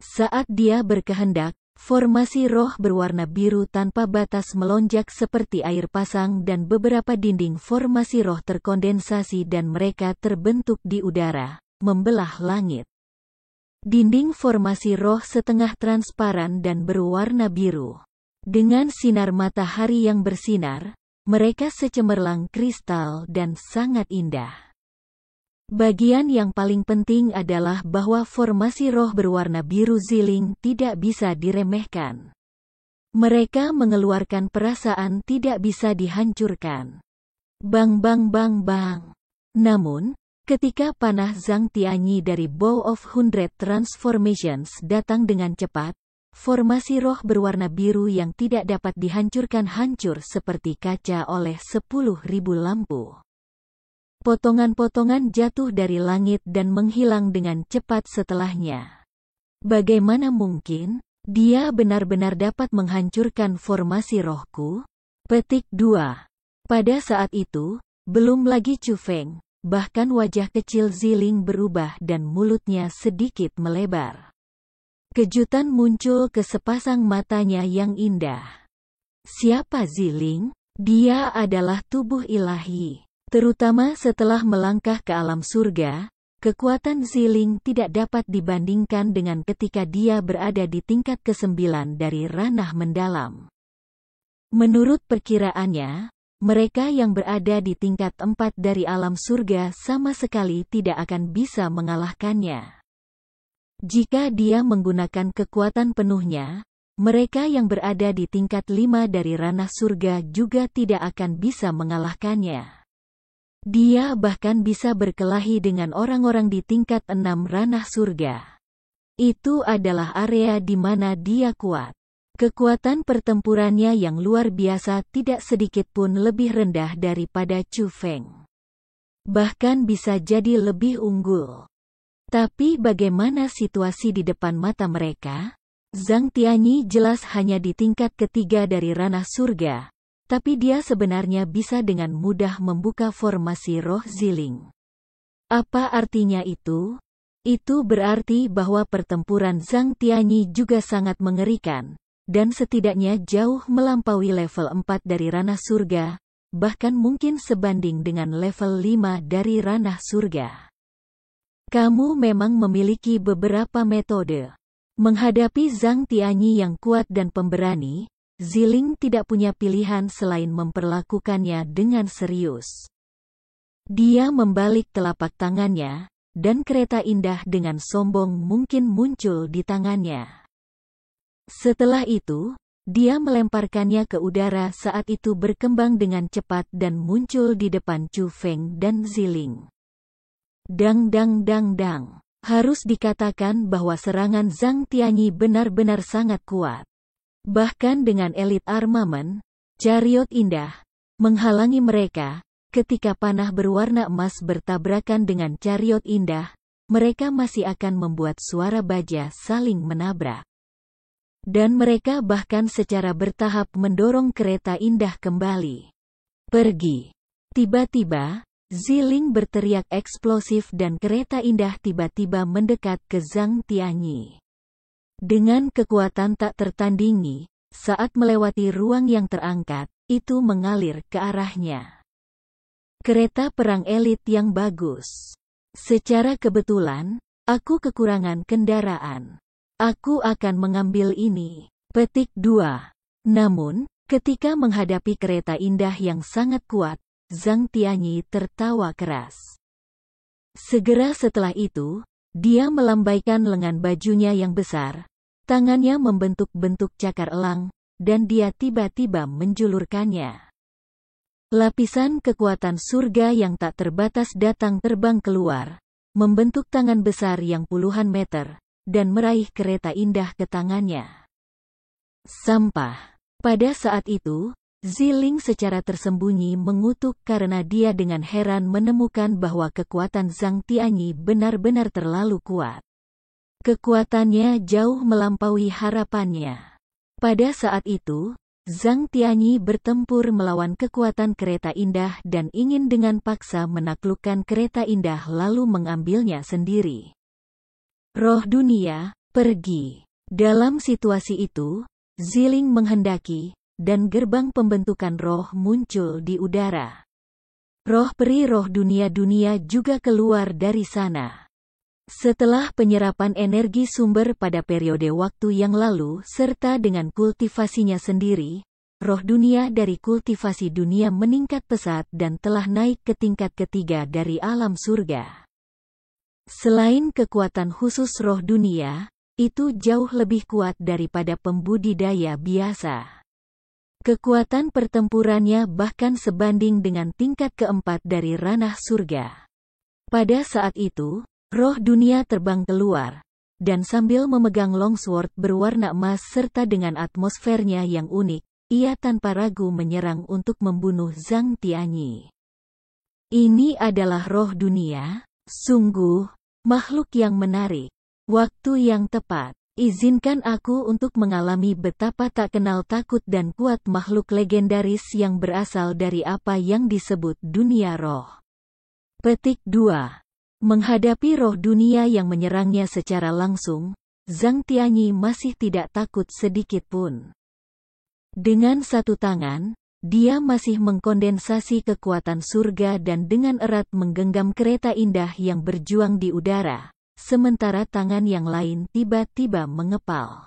Saat dia berkehendak, formasi roh berwarna biru tanpa batas melonjak seperti air pasang dan beberapa dinding formasi roh terkondensasi dan mereka terbentuk di udara, membelah langit. Dinding formasi roh setengah transparan dan berwarna biru. Dengan sinar matahari yang bersinar, mereka secemerlang kristal dan sangat indah. Bagian yang paling penting adalah bahwa formasi roh berwarna biru Ziling tidak bisa diremehkan. Mereka mengeluarkan perasaan tidak bisa dihancurkan. Bang bang bang bang. Namun, ketika panah Zhang Tianyi dari Bow of Hundred Transformations datang dengan cepat, formasi roh berwarna biru yang tidak dapat dihancurkan hancur seperti kaca oleh 10.000 lampu. Potongan-potongan jatuh dari langit dan menghilang dengan cepat setelahnya. Bagaimana mungkin dia benar-benar dapat menghancurkan formasi rohku? Petik 2. Pada saat itu, belum lagi Chu Feng, bahkan wajah kecil Ziling berubah dan mulutnya sedikit melebar. Kejutan muncul ke sepasang matanya yang indah. Siapa Ziling? Dia adalah tubuh ilahi. Terutama setelah melangkah ke alam surga, kekuatan Ziling tidak dapat dibandingkan dengan ketika dia berada di tingkat ke-9 dari ranah mendalam. Menurut perkiraannya, mereka yang berada di tingkat 4 dari alam surga sama sekali tidak akan bisa mengalahkannya. Jika dia menggunakan kekuatan penuhnya, mereka yang berada di tingkat 5 dari ranah surga juga tidak akan bisa mengalahkannya. Dia bahkan bisa berkelahi dengan orang-orang di tingkat 6 ranah surga. Itu adalah area di mana dia kuat. Kekuatan pertempurannya yang luar biasa tidak sedikit pun lebih rendah daripada Chu Feng. Bahkan bisa jadi lebih unggul. Tapi bagaimana situasi di depan mata mereka? Zhang Tianyi jelas hanya di tingkat ketiga dari ranah surga. Tapi dia sebenarnya bisa dengan mudah membuka formasi roh Ziling. Apa artinya itu? Itu berarti bahwa pertempuran Zhang Tianyi juga sangat mengerikan, dan setidaknya jauh melampaui level 4 dari ranah surga, bahkan mungkin sebanding dengan level 5 dari ranah surga. Kamu memang memiliki beberapa metode. Menghadapi Zhang Tianyi yang kuat dan pemberani, Ziling tidak punya pilihan selain memperlakukannya dengan serius. Dia membalik telapak tangannya, dan kereta indah dengan sombong mungkin muncul di tangannya. Setelah itu, dia melemparkannya ke udara saat itu berkembang dengan cepat dan muncul di depan Chu Feng dan Ziling. Dang dang dang dang. Harus dikatakan bahwa serangan Zhang Tianyi benar-benar sangat kuat. Bahkan dengan elit armamen, chariot indah, menghalangi mereka, ketika panah berwarna emas bertabrakan dengan chariot indah, mereka masih akan membuat suara baja saling menabrak. Dan mereka bahkan secara bertahap mendorong kereta indah kembali. Pergi. Tiba-tiba, Ziling berteriak eksplosif dan kereta indah tiba-tiba mendekat ke Zhang Tianyi. Dengan kekuatan tak tertandingi, saat melewati ruang yang terangkat, itu mengalir ke arahnya. Kereta perang elit yang bagus. Secara kebetulan, aku kekurangan kendaraan. Aku akan mengambil ini. Petik 2. Namun, ketika menghadapi kereta indah yang sangat kuat, Zhang Tianyi tertawa keras. Segera setelah itu, dia melambaikan lengan bajunya yang besar, tangannya membentuk bentuk cakar elang, dan dia tiba-tiba menjulurkannya. Lapisan kekuatan surga yang tak terbatas datang terbang keluar, membentuk tangan besar yang puluhan meter, dan meraih kereta indah ke tangannya. Sampah. Pada saat itu, Ziling secara tersembunyi mengutuk karena dia dengan heran menemukan bahwa kekuatan Zhang Tianyi benar-benar terlalu kuat. Kekuatannya jauh melampaui harapannya. Pada saat itu, Zhang Tianyi bertempur melawan kekuatan kereta indah dan ingin dengan paksa menaklukkan kereta indah lalu mengambilnya sendiri. Roh dunia, pergi. Dalam situasi itu, Ziling menghendaki, dan gerbang pembentukan roh muncul di udara. Roh peri roh dunia-dunia juga keluar dari sana. Setelah penyerapan energi sumber pada periode waktu yang lalu serta dengan kultivasinya sendiri, roh dunia dari kultivasi dunia meningkat pesat dan telah naik ke tingkat ketiga dari alam surga. Selain kekuatan khusus roh dunia, itu jauh lebih kuat daripada pembudidaya biasa. Kekuatan pertempurannya bahkan sebanding dengan tingkat keempat dari ranah surga. Pada saat itu, roh dunia terbang keluar, dan sambil memegang longsword berwarna emas serta dengan atmosfernya yang unik, ia tanpa ragu menyerang untuk membunuh Zhang Tianyi. Ini adalah roh dunia, sungguh, makhluk yang menarik. Waktu yang tepat. Izinkan aku untuk mengalami betapa tak kenal takut dan kuat makhluk legendaris yang berasal dari apa yang disebut dunia roh. Petik 2. Menghadapi roh dunia yang menyerangnya secara langsung, Zhang Tianyi masih tidak takut sedikit pun. Dengan satu tangan, dia masih mengkondensasi kekuatan surga dan dengan erat menggenggam kereta indah yang berjuang di udara. Sementara tangan yang lain tiba-tiba mengepal.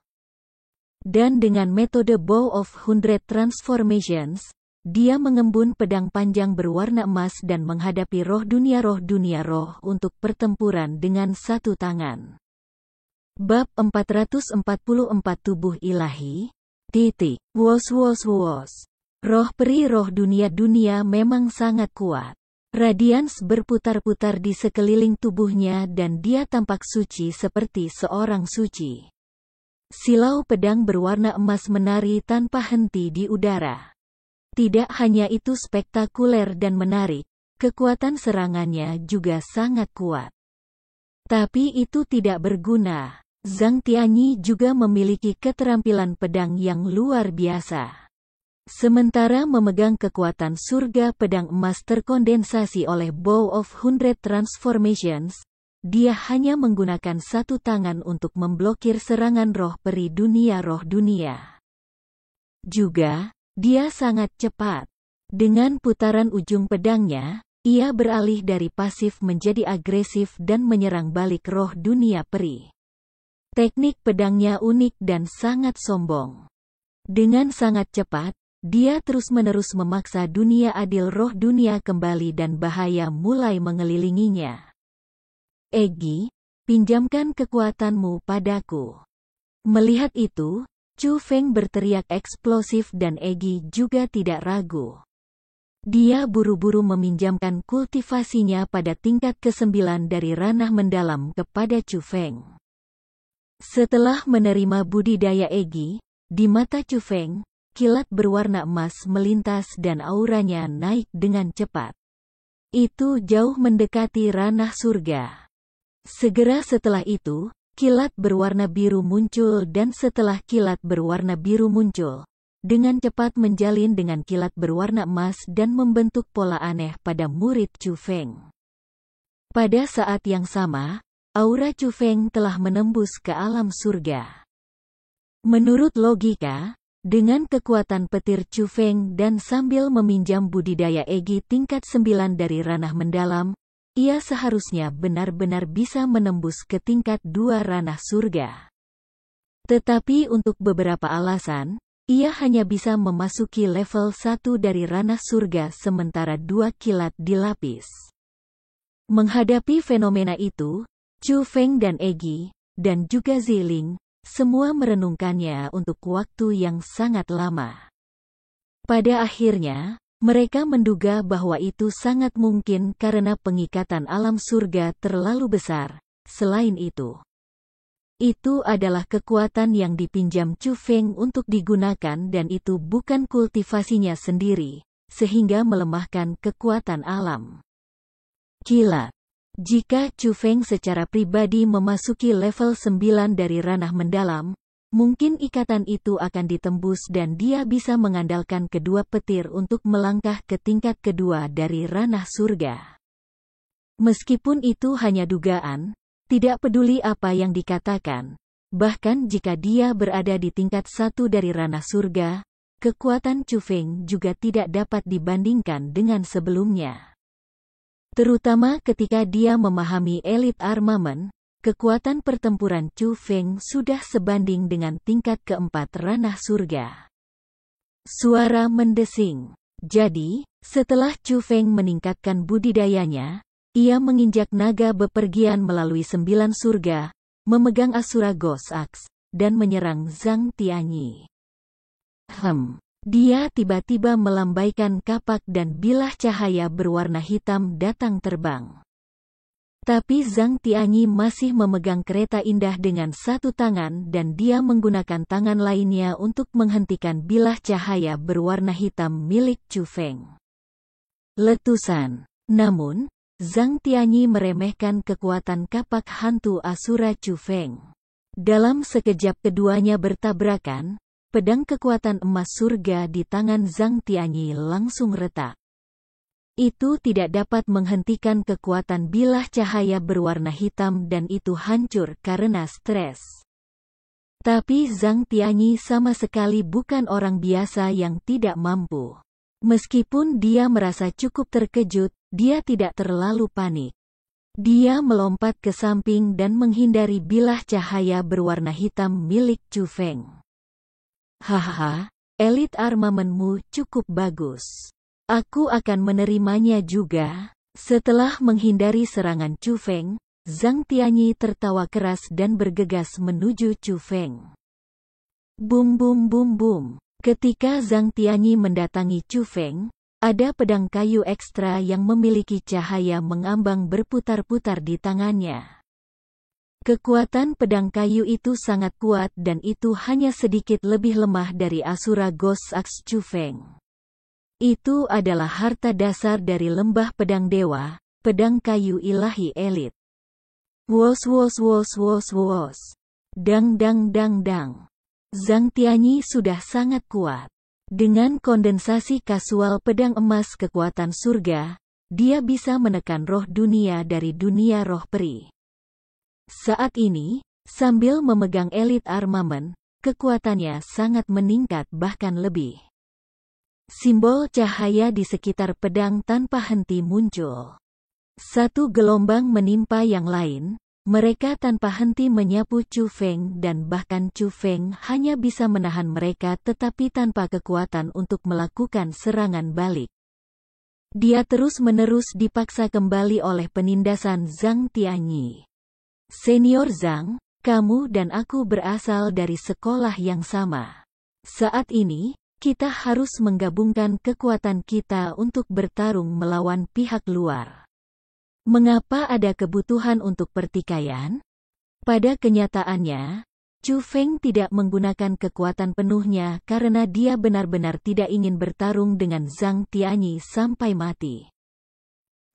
Dan dengan metode Bow of Hundred Transformations, dia mengembun pedang panjang berwarna emas dan menghadapi roh dunia roh untuk pertempuran dengan satu tangan. Bab 444 Tubuh Ilahi. Wos. Roh peri roh dunia memang sangat kuat. Radians berputar-putar di sekeliling tubuhnya dan dia tampak suci seperti seorang suci. Silau pedang berwarna emas menari tanpa henti di udara. Tidak hanya itu spektakuler dan menarik, kekuatan serangannya juga sangat kuat. Tapi itu tidak berguna. Zhang Tianyi juga memiliki keterampilan pedang yang luar biasa. Sementara memegang kekuatan surga pedang emas terkondensasi oleh Bow of Hundred Transformations, dia hanya menggunakan satu tangan untuk memblokir serangan roh peri roh dunia. Juga, dia sangat cepat. Dengan putaran ujung pedangnya, ia beralih dari pasif menjadi agresif dan menyerang balik roh dunia peri. Teknik pedangnya unik dan sangat sombong. Dengan sangat cepat, dia terus-menerus memaksa dunia adil roh dunia kembali dan bahaya mulai mengelilinginya. Egi, pinjamkan kekuatanmu padaku. Melihat itu, Chu Feng berteriak eksplosif dan Egi juga tidak ragu. Dia buru-buru meminjamkan kultivasinya pada tingkat ke-9 dari ranah mendalam kepada Chu Feng. Setelah menerima budidaya Egi, di mata Chu Feng, kilat berwarna emas melintas dan auranya naik dengan cepat. Itu jauh mendekati ranah surga. Segera setelah itu, kilat berwarna biru muncul dan setelah kilat berwarna biru muncul, dengan cepat menjalin dengan kilat berwarna emas dan membentuk pola aneh pada murid Chu Feng. Pada saat yang sama, aura Chu Feng telah menembus ke alam surga. Menurut logika, Dengan kekuatan petir Chu Feng dan sambil meminjam budidaya Egi tingkat 9 dari ranah mendalam, ia seharusnya benar-benar bisa menembus ke tingkat 2 ranah surga. Tetapi untuk beberapa alasan, ia hanya bisa memasuki level 1 dari ranah surga sementara 2 kilat dilapis. Menghadapi fenomena itu, Chu Feng dan Egi, dan juga Ziling, semua merenungkannya untuk waktu yang sangat lama. Pada akhirnya, mereka menduga bahwa itu sangat mungkin karena pengikatan alam surga terlalu besar. Selain itu adalah kekuatan yang dipinjam Chu Feng untuk digunakan dan itu bukan kultivasinya sendiri, sehingga melemahkan kekuatan alam. Kilat. Jika Chu Feng secara pribadi memasuki level 9 dari ranah mendalam, mungkin ikatan itu akan ditembus dan dia bisa mengandalkan kedua petir untuk melangkah ke tingkat kedua dari ranah surga. Meskipun itu hanya dugaan, tidak peduli apa yang dikatakan, bahkan jika dia berada di tingkat 1 dari ranah surga, kekuatan Chu Feng juga tidak dapat dibandingkan dengan sebelumnya. Terutama ketika dia memahami elit armamen, kekuatan pertempuran Chu Feng sudah sebanding dengan tingkat keempat ranah surga. Suara mendesing. Jadi, setelah Chu Feng meningkatkan budidayanya, ia menginjak naga bepergian melalui 9 surga, memegang Asura Ghost Axe, dan menyerang Zhang Tianyi. Dia tiba-tiba melambaikan kapak dan bilah cahaya berwarna hitam datang terbang. Tapi Zhang Tianyi masih memegang kereta indah dengan satu tangan dan dia menggunakan tangan lainnya untuk menghentikan bilah cahaya berwarna hitam milik Chu Feng. Letusan. Namun, Zhang Tianyi meremehkan kekuatan kapak hantu Asura Chu Feng. Dalam sekejap keduanya bertabrakan, pedang kekuatan emas surga di tangan Zhang Tianyi langsung retak. Itu tidak dapat menghentikan kekuatan bilah cahaya berwarna hitam dan itu hancur karena stres. Tapi Zhang Tianyi sama sekali bukan orang biasa yang tidak mampu. Meskipun dia merasa cukup terkejut, dia tidak terlalu panik. Dia melompat ke samping dan menghindari bilah cahaya berwarna hitam milik Chu Feng. Hahaha, elit armamenmu cukup bagus. Aku akan menerimanya juga. Setelah menghindari serangan Chu Feng, Zhang Tianyi tertawa keras dan bergegas menuju Chu Feng. Bum bum bum bum. Ketika Zhang Tianyi mendatangi Chu Feng, ada pedang kayu ekstra yang memiliki cahaya mengambang berputar-putar di tangannya. Kekuatan pedang kayu itu sangat kuat dan itu hanya sedikit lebih lemah dari Asura Ghost Axe Chu Feng. Itu adalah harta dasar dari lembah pedang dewa, pedang kayu ilahi elit. Wos wos wos wos wos. Dang dang dang dang. Zhang Tianyi sudah sangat kuat. Dengan kondensasi kasual pedang emas kekuatan surga, dia bisa menekan roh dunia dari dunia roh peri. Saat ini, sambil memegang elit armamen, kekuatannya sangat meningkat bahkan lebih. Simbol cahaya di sekitar pedang tanpa henti muncul. Satu gelombang menimpa yang lain, mereka tanpa henti menyapu Chu Feng dan bahkan Chu Feng hanya bisa menahan mereka tetapi tanpa kekuatan untuk melakukan serangan balik. Dia terus-menerus dipaksa kembali oleh penindasan Zhang Tianyi. Senior Zhang, kamu dan aku berasal dari sekolah yang sama. Saat ini, kita harus menggabungkan kekuatan kita untuk bertarung melawan pihak luar. Mengapa ada kebutuhan untuk pertikaian? Pada kenyataannya, Chu Feng tidak menggunakan kekuatan penuhnya karena dia benar-benar tidak ingin bertarung dengan Zhang Tianyi sampai mati.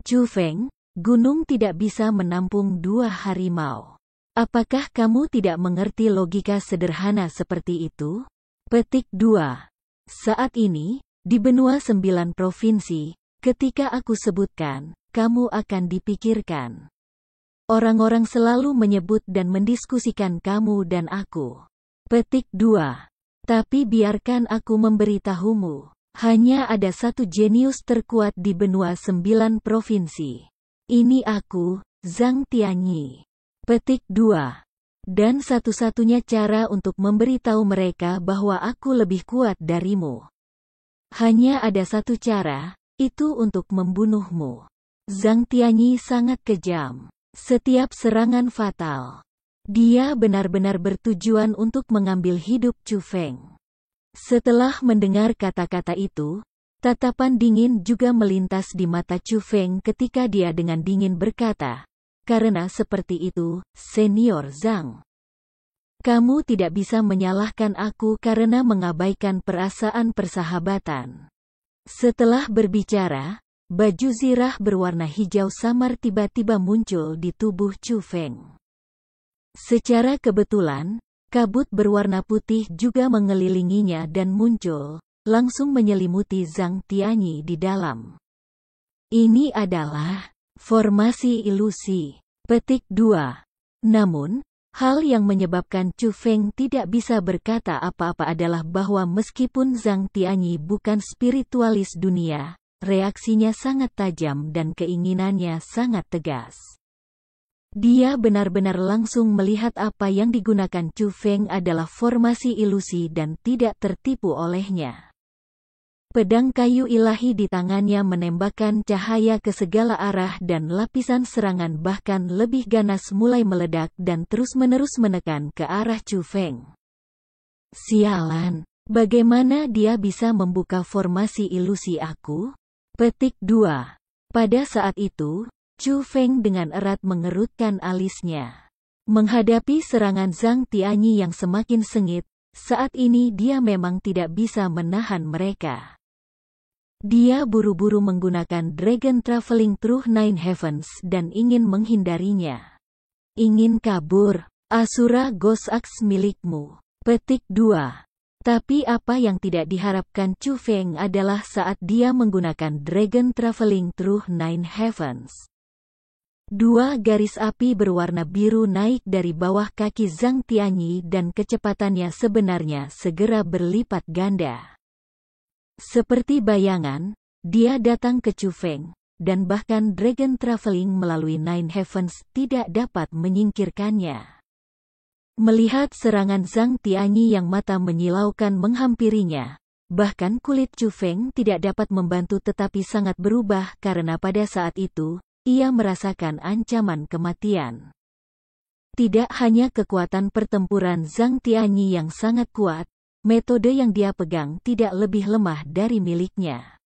Chu Feng, gunung tidak bisa menampung dua harimau. Apakah kamu tidak mengerti logika sederhana seperti itu? Petik 2. Saat ini, di benua 9 provinsi, ketika aku sebutkan, kamu akan dipikirkan. Orang-orang selalu menyebut dan mendiskusikan kamu dan aku. Petik 2. Tapi biarkan aku memberitahumu. Hanya ada satu jenius terkuat di benua 9 provinsi. Ini aku, Zhang Tianyi. Petik 2. Dan satu-satunya cara untuk memberitahu mereka bahwa aku lebih kuat darimu. Hanya ada satu cara, itu untuk membunuhmu. Zhang Tianyi sangat kejam. Setiap serangan fatal. Dia benar-benar bertujuan untuk mengambil hidup Chu Feng. Setelah mendengar kata-kata itu, tatapan dingin juga melintas di mata Chu Feng ketika dia dengan dingin berkata, "Karena seperti itu, Senior Zhang. Kamu tidak bisa menyalahkan aku karena mengabaikan perasaan persahabatan." Setelah berbicara, baju zirah berwarna hijau samar tiba-tiba muncul di tubuh Chu Feng. Secara kebetulan, kabut berwarna putih juga mengelilinginya dan muncul, langsung menyelimuti Zhang Tianyi di dalam. Ini adalah formasi ilusi. Petik 2. Namun, hal yang menyebabkan Chu Feng tidak bisa berkata apa-apa adalah bahwa meskipun Zhang Tianyi bukan spiritualis dunia, reaksinya sangat tajam dan keinginannya sangat tegas. Dia benar-benar langsung melihat apa yang digunakan Chu Feng adalah formasi ilusi dan tidak tertipu olehnya. Pedang kayu ilahi di tangannya menembakkan cahaya ke segala arah dan lapisan serangan bahkan lebih ganas mulai meledak dan terus-menerus menekan ke arah Chu Feng. Sialan, bagaimana dia bisa membuka formasi ilusi aku? Petik 2. Pada saat itu, Chu Feng dengan erat mengerutkan alisnya. Menghadapi serangan Zhang Tianyi yang semakin sengit, saat ini dia memang tidak bisa menahan mereka. Dia buru-buru menggunakan Dragon Traveling Through Nine Heavens dan ingin menghindarinya. Ingin kabur, Asura Ghost Axe milikmu. Petik 2. Tapi apa yang tidak diharapkan Chu Feng adalah saat dia menggunakan Dragon Traveling Through Nine Heavens. Dua garis api berwarna biru naik dari bawah kaki Zhang Tianyi dan kecepatannya sebenarnya segera berlipat ganda. Seperti bayangan, dia datang ke Chu Feng, dan bahkan Dragon Traveling melalui Nine Heavens tidak dapat menyingkirkannya. Melihat serangan Zhang Tianyi yang mata menyilaukan menghampirinya, bahkan kulit Chu Feng tidak dapat membantu tetapi sangat berubah karena pada saat itu, ia merasakan ancaman kematian. Tidak hanya kekuatan pertempuran Zhang Tianyi yang sangat kuat, metode yang dia pegang tidak lebih lemah dari miliknya.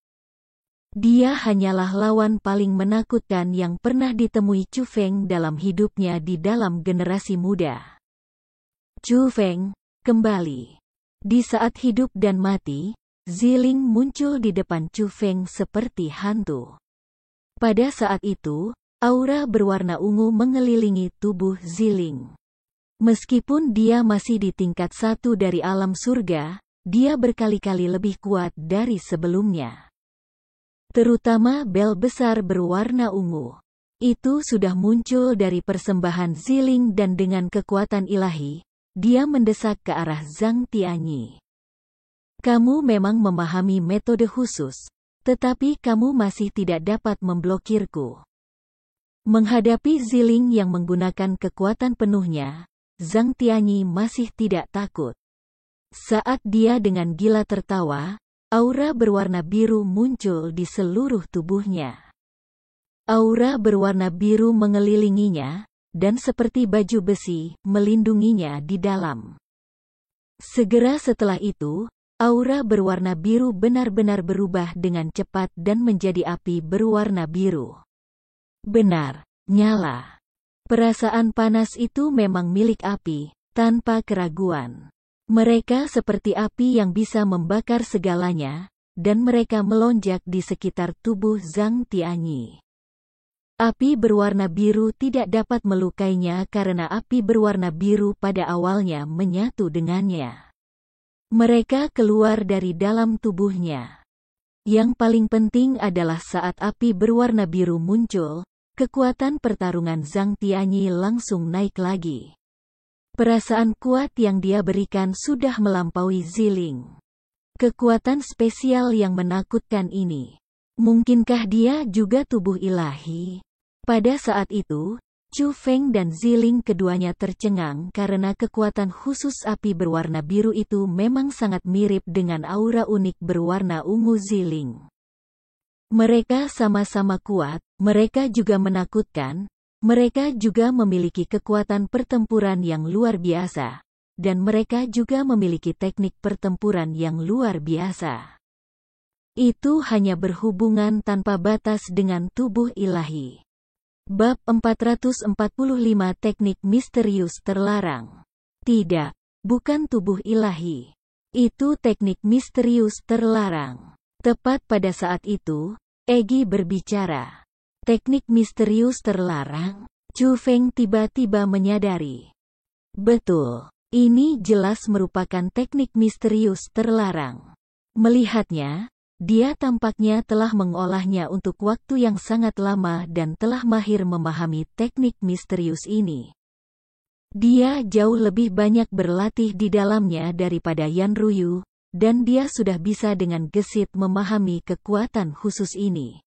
Dia hanyalah lawan paling menakutkan yang pernah ditemui Chu Feng dalam hidupnya di dalam generasi muda. Chu Feng, kembali. Di saat hidup dan mati, Ziling muncul di depan Chu Feng seperti hantu. Pada saat itu, aura berwarna ungu mengelilingi tubuh Ziling. Meskipun dia masih di tingkat 1 dari alam surga, dia berkali-kali lebih kuat dari sebelumnya. Terutama bel besar berwarna ungu. Itu sudah muncul dari persembahan Ziling dan dengan kekuatan ilahi, dia mendesak ke arah Zhang Tianyi. Kamu memang memahami metode khusus, tetapi kamu masih tidak dapat memblokirku. Menghadapi Ziling yang menggunakan kekuatan penuhnya, Zhang Tianyi masih tidak takut. Saat dia dengan gila tertawa, aura berwarna biru muncul di seluruh tubuhnya. Aura berwarna biru mengelilinginya, dan seperti baju besi, melindunginya di dalam. Segera setelah itu, aura berwarna biru benar-benar berubah dengan cepat dan menjadi api berwarna biru. Benar, nyala. Perasaan panas itu memang milik api, tanpa keraguan. Mereka seperti api yang bisa membakar segalanya, dan mereka melonjak di sekitar tubuh Zhang Tianyi. Api berwarna biru tidak dapat melukainya karena api berwarna biru pada awalnya menyatu dengannya. Mereka keluar dari dalam tubuhnya. Yang paling penting adalah saat api berwarna biru muncul, kekuatan pertarungan Zhang Tianyi langsung naik lagi. Perasaan kuat yang dia berikan sudah melampaui Ziling. Kekuatan spesial yang menakutkan ini. Mungkinkah dia juga tubuh ilahi? Pada saat itu, Chu Feng dan Ziling keduanya tercengang karena kekuatan khusus api berwarna biru itu memang sangat mirip dengan aura unik berwarna ungu Ziling. Mereka sama-sama kuat, mereka juga menakutkan, mereka juga memiliki kekuatan pertempuran yang luar biasa. Dan mereka juga memiliki teknik pertempuran yang luar biasa. Itu hanya berhubungan tanpa batas dengan tubuh ilahi. Bab 445 Teknik Misterius Terlarang. Tidak, bukan tubuh ilahi. Itu teknik misterius terlarang. Tepat pada saat itu, Egi berbicara. Teknik misterius terlarang? Chu Feng tiba-tiba menyadari. Betul. Ini jelas merupakan teknik misterius terlarang. Melihatnya, dia tampaknya telah mengolahnya untuk waktu yang sangat lama dan telah mahir memahami teknik misterius ini. Dia jauh lebih banyak berlatih di dalamnya daripada Yan Ruyu, dan dia sudah bisa dengan gesit memahami kekuatan khusus ini.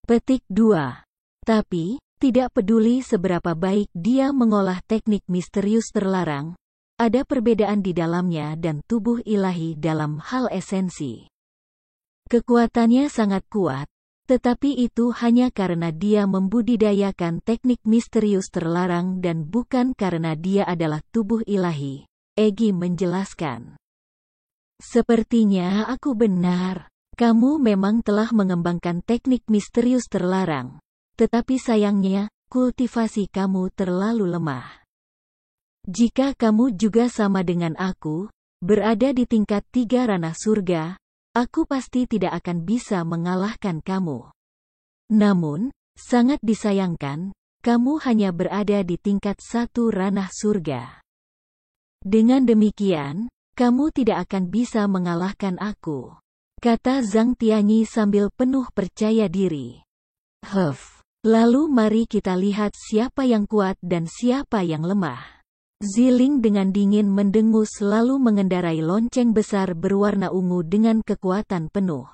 Petik 2. Tapi, tidak peduli seberapa baik dia mengolah teknik misterius terlarang, ada perbedaan di dalamnya dan tubuh ilahi dalam hal esensi. Kekuatannya sangat kuat, tetapi itu hanya karena dia membudidayakan teknik misterius terlarang dan bukan karena dia adalah tubuh ilahi, Egi menjelaskan. Sepertinya aku benar. Kamu memang telah mengembangkan teknik misterius terlarang, tetapi sayangnya, kultivasi kamu terlalu lemah. Jika kamu juga sama dengan aku, berada di tingkat 3 ranah surga, aku pasti tidak akan bisa mengalahkan kamu. Namun, sangat disayangkan, kamu hanya berada di tingkat 1 ranah surga. Dengan demikian, kamu tidak akan bisa mengalahkan aku, kata Zhang Tianyi sambil penuh percaya diri. Lalu mari kita lihat siapa yang kuat dan siapa yang lemah. Ziling dengan dingin mendengus lalu mengendarai lonceng besar berwarna ungu dengan kekuatan penuh.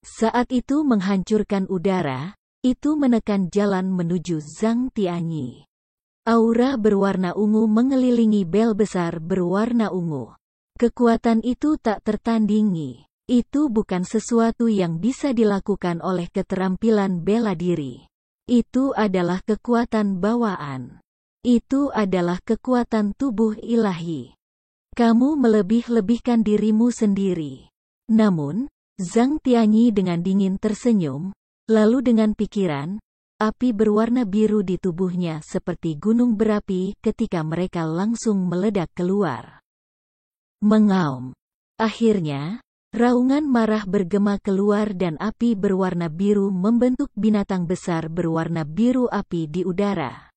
Saat itu menghancurkan udara, itu menekan jalan menuju Zhang Tianyi. Aura berwarna ungu mengelilingi bel besar berwarna ungu. Kekuatan itu tak tertandingi. Itu bukan sesuatu yang bisa dilakukan oleh keterampilan bela diri. Itu adalah kekuatan bawaan. Itu adalah kekuatan tubuh ilahi. Kamu melebih-lebihkan dirimu sendiri. Namun, Zhang Tianyi dengan dingin tersenyum, lalu dengan pikiran, api berwarna biru di tubuhnya seperti gunung berapi ketika mereka langsung meledak keluar. Mengaum. Akhirnya, raungan marah bergema keluar dan api berwarna biru membentuk binatang besar berwarna biru api di udara.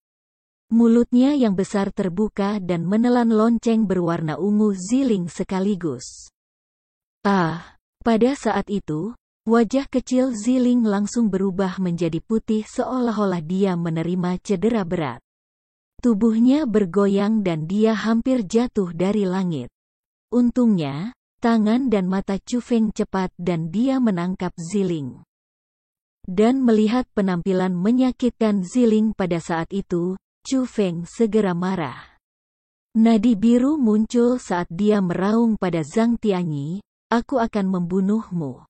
Mulutnya yang besar terbuka dan menelan lonceng berwarna ungu Ziling sekaligus. Pada saat itu, wajah kecil Ziling langsung berubah menjadi putih seolah-olah dia menerima cedera berat. Tubuhnya bergoyang dan dia hampir jatuh dari langit. Untungnya, tangan dan mata Chu Feng cepat dan dia menangkap Ziling. Dan melihat penampilan menyakitkan Ziling pada saat itu, Chu Feng segera marah. Nadi biru muncul saat dia meraung pada Zhang Tianyi, aku akan membunuhmu.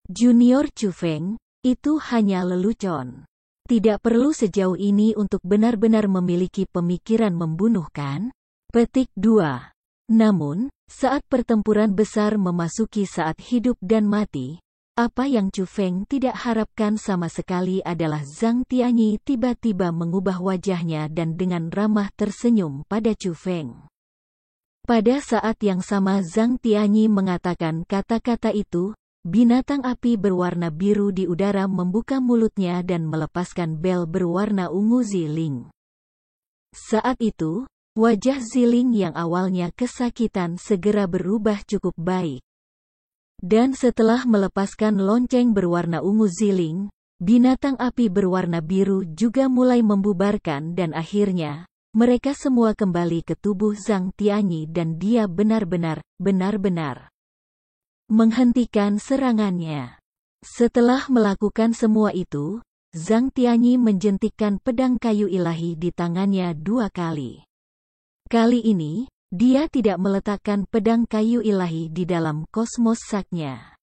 Junior Chu Feng, itu hanya lelucon. Tidak perlu sejauh ini untuk benar-benar memiliki pemikiran membunuh kan? Petik 2. Namun, saat pertempuran besar memasuki saat hidup dan mati, apa yang Chu Feng tidak harapkan sama sekali adalah Zhang Tianyi tiba-tiba mengubah wajahnya dan dengan ramah tersenyum pada Chu Feng. Pada saat yang sama Zhang Tianyi mengatakan kata-kata itu, binatang api berwarna biru di udara membuka mulutnya dan melepaskan bel berwarna ungu Ziling. Saat itu, wajah Ziling yang awalnya kesakitan segera berubah cukup baik. Dan setelah melepaskan lonceng berwarna ungu Ziling, binatang api berwarna biru juga mulai membubarkan dan akhirnya, mereka semua kembali ke tubuh Zhang Tianyi dan dia benar-benar menghentikan serangannya. Setelah melakukan semua itu, Zhang Tianyi menjentikkan pedang kayu ilahi di tangannya 2 kali. Kali ini, dia tidak meletakkan pedang kayu ilahi di dalam kosmos saknya.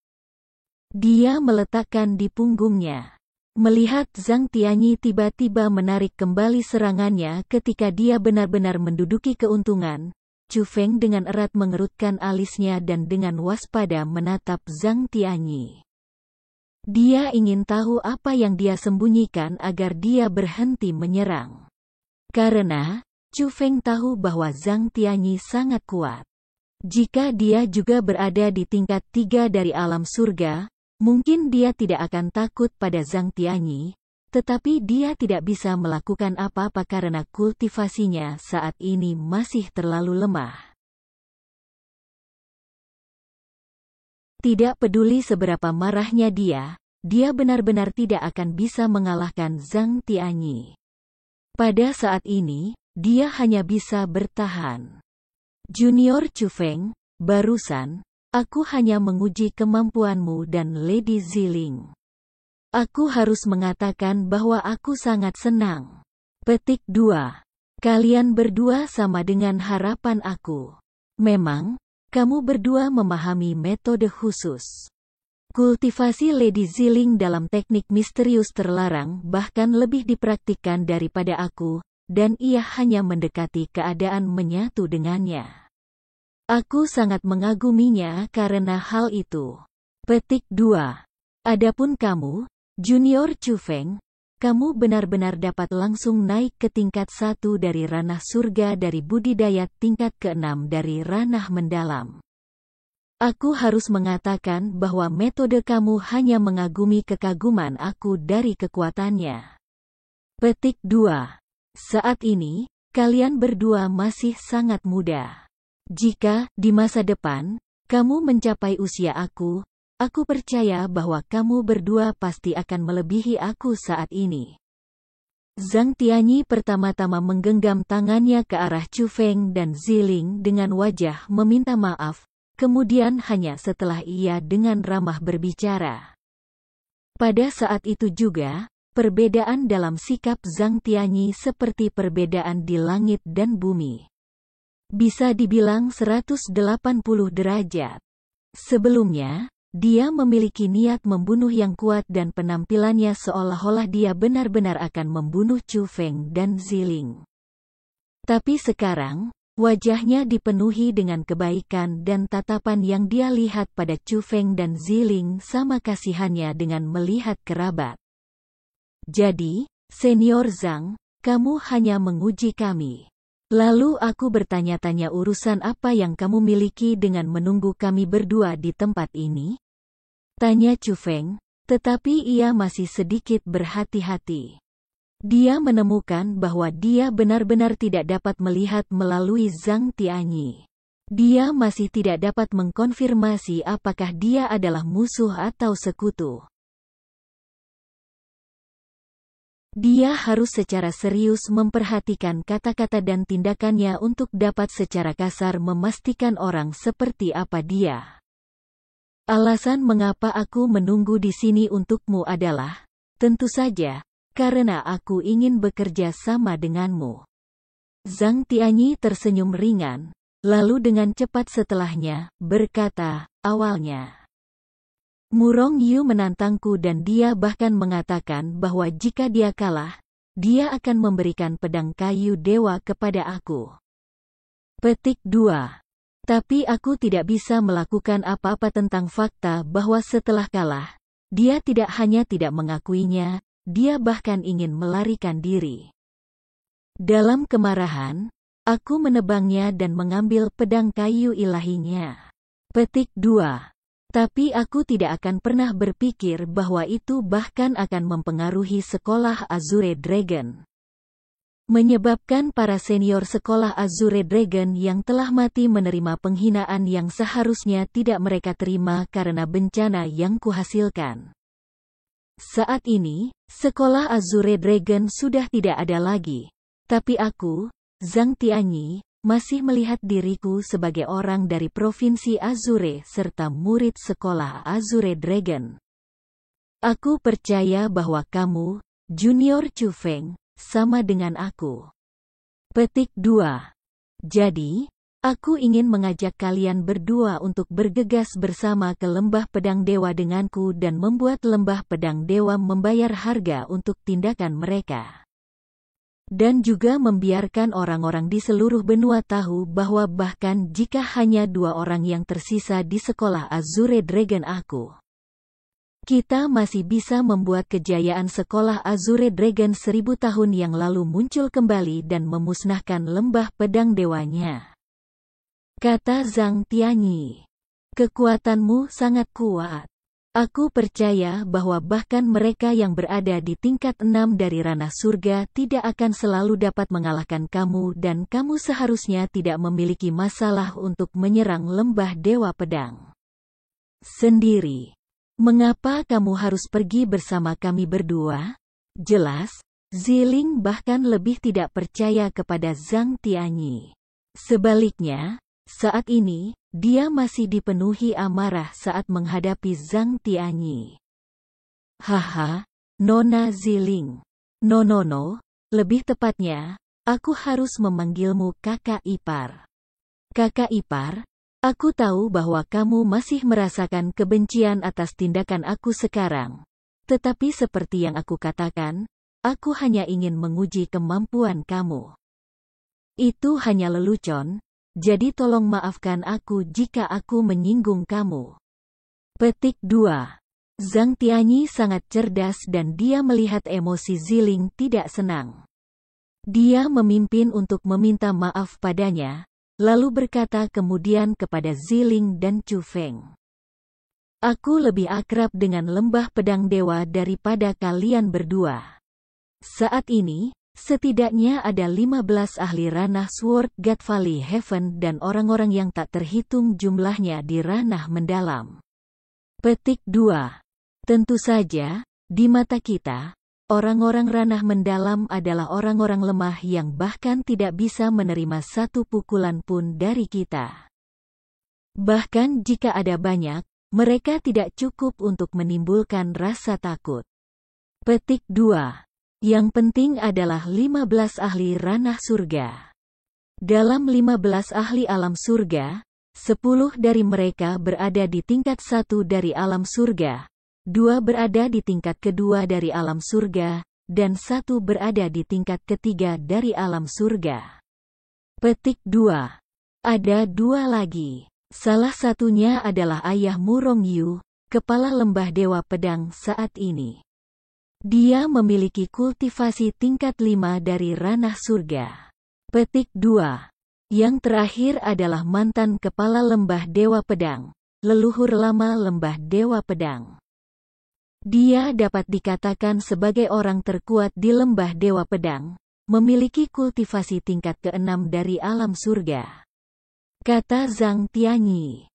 Dia meletakkan di punggungnya. Melihat Zhang Tianyi tiba-tiba menarik kembali serangannya ketika dia benar-benar menduduki keuntungan, Chu Feng dengan erat mengerutkan alisnya dan dengan waspada menatap Zhang Tianyi. Dia ingin tahu apa yang dia sembunyikan agar dia berhenti menyerang. Karena, Chu Feng tahu bahwa Zhang Tianyi sangat kuat. Jika dia juga berada di tingkat 3 dari alam surga, mungkin dia tidak akan takut pada Zhang Tianyi, tetapi dia tidak bisa melakukan apa-apa karena kultivasinya saat ini masih terlalu lemah. Tidak peduli seberapa marahnya dia benar-benar tidak akan bisa mengalahkan Zhang Tianyi. Pada saat ini, dia hanya bisa bertahan. Junior Chu Feng, barusan, aku hanya menguji kemampuanmu dan Lady Ziling. Aku harus mengatakan bahwa aku sangat senang. Petik 2. Kalian berdua sama dengan harapan aku. Memang, kamu berdua memahami metode khusus. Kultivasi Lady Ziling dalam teknik misterius terlarang bahkan lebih dipraktikkan daripada aku, dan ia hanya mendekati keadaan menyatu dengannya. Aku sangat mengaguminya karena hal itu. Petik 2. Adapun kamu, Junior Chu Feng, kamu benar-benar dapat langsung naik ke tingkat 1 dari ranah surga dari budidaya tingkat ke-6 dari ranah mendalam. Aku harus mengatakan bahwa metode kamu hanya mengagumi kekaguman aku dari kekuatannya. Petik 2. Saat ini, kalian berdua masih sangat muda. Jika, di masa depan, kamu mencapai usia aku percaya bahwa kamu berdua pasti akan melebihi aku saat ini. Zhang Tianyi pertama-tama menggenggam tangannya ke arah Chu Feng dan Ziling dengan wajah meminta maaf, kemudian hanya setelah ia dengan ramah berbicara. Pada saat itu juga, perbedaan dalam sikap Zhang Tianyi seperti perbedaan di langit dan bumi. Bisa dibilang 180 derajat. Sebelumnya, dia memiliki niat membunuh yang kuat dan penampilannya seolah-olah dia benar-benar akan membunuh Chu Feng dan Ziling. Tapi sekarang, wajahnya dipenuhi dengan kebaikan dan tatapan yang dia lihat pada Chu Feng dan Ziling sama kasihannya dengan melihat kerabat. Jadi, Senior Zhang, kamu hanya menguji kami. Lalu aku bertanya-tanya urusan apa yang kamu miliki dengan menunggu kami berdua di tempat ini? Tanya Chu Feng, tetapi ia masih sedikit berhati-hati. Dia menemukan bahwa dia benar-benar tidak dapat melihat melalui Zhang Tianyi. Dia masih tidak dapat mengkonfirmasi apakah dia adalah musuh atau sekutu. Dia harus secara serius memperhatikan kata-kata dan tindakannya untuk dapat secara kasar memastikan orang seperti apa dia. Alasan mengapa aku menunggu di sini untukmu adalah, tentu saja, karena aku ingin bekerja sama denganmu. Zhang Tianyi tersenyum ringan, lalu dengan cepat setelahnya, berkata, awalnya. Murong Yu menantangku dan dia bahkan mengatakan bahwa jika dia kalah, dia akan memberikan pedang kayu dewa kepada aku. Petik 2. Tapi aku tidak bisa melakukan apa-apa tentang fakta bahwa setelah kalah, dia tidak hanya tidak mengakuinya, dia bahkan ingin melarikan diri. Dalam kemarahan, aku menebangnya dan mengambil pedang kayu ilahinya. Petik 2. Tapi aku tidak akan pernah berpikir bahwa itu bahkan akan mempengaruhi sekolah Azure Dragon. Menyebabkan para senior sekolah Azure Dragon yang telah mati menerima penghinaan yang seharusnya tidak mereka terima karena bencana yang kuhasilkan. Saat ini, sekolah Azure Dragon sudah tidak ada lagi. Tapi aku, Zhang Tianyi, masih melihat diriku sebagai orang dari Provinsi Azure serta murid sekolah Azure Dragon. Aku percaya bahwa kamu, Junior Chu Feng, sama dengan aku. Petik 2. Jadi, aku ingin mengajak kalian berdua untuk bergegas bersama ke Lembah Pedang Dewa denganku dan membuat Lembah Pedang Dewa membayar harga untuk tindakan mereka. Dan juga membiarkan orang-orang di seluruh benua tahu bahwa bahkan jika hanya 2 orang yang tersisa di sekolah Azure Dragon aku, kita masih bisa membuat kejayaan sekolah Azure Dragon 1000 tahun yang lalu muncul kembali dan memusnahkan Lembah Pedang Dewanya. Kata Zhang Tianyi. Kekuatanmu sangat kuat. Aku percaya bahwa bahkan mereka yang berada di tingkat 6 dari ranah surga tidak akan selalu dapat mengalahkan kamu dan kamu seharusnya tidak memiliki masalah untuk menyerang Lembah Dewa Pedang sendiri. Mengapa kamu harus pergi bersama kami berdua? Jelas, Ziling bahkan lebih tidak percaya kepada Zhang Tianyi. Sebaliknya, saat ini, dia masih dipenuhi amarah saat menghadapi Zhang Tianyi. Haha, Nona Ziling. No, lebih tepatnya, aku harus memanggilmu kakak ipar. Kakak ipar, aku tahu bahwa kamu masih merasakan kebencian atas tindakan aku sekarang. Tetapi seperti yang aku katakan, aku hanya ingin menguji kemampuan kamu. Itu hanya lelucon. Jadi tolong maafkan aku jika aku menyinggung kamu. Petik 2. Zhang Tianyi sangat cerdas dan dia melihat emosi Ziling tidak senang. Dia memimpin untuk meminta maaf padanya, lalu berkata kemudian kepada Ziling dan Chu Feng. Aku lebih akrab dengan Lembah Pedang Dewa daripada kalian berdua. Saat ini, setidaknya ada 15 ahli ranah Sword God Valley Heaven dan orang-orang yang tak terhitung jumlahnya di ranah mendalam. Petik 2. Tentu saja, di mata kita, orang-orang ranah mendalam adalah orang-orang lemah yang bahkan tidak bisa menerima satu pukulan pun dari kita. Bahkan jika ada banyak, mereka tidak cukup untuk menimbulkan rasa takut. Petik 2. Yang penting adalah 15 ahli ranah surga. Dalam 15 ahli alam surga, 10 dari mereka berada di tingkat 1 dari alam surga, 2 berada di tingkat kedua dari alam surga, dan 1 berada di tingkat ketiga dari alam surga. Petik 2. Ada 2 lagi. Salah satunya adalah ayahmu Rongyu, kepala Lembah Dewa Pedang saat ini. Dia memiliki kultivasi tingkat 5 dari ranah surga. Petik 2. Yang terakhir adalah mantan kepala Lembah Dewa Pedang, leluhur lama Lembah Dewa Pedang. Dia dapat dikatakan sebagai orang terkuat di Lembah Dewa Pedang, memiliki kultivasi tingkat ke-6 dari alam surga. Kata Zhang Tianyi.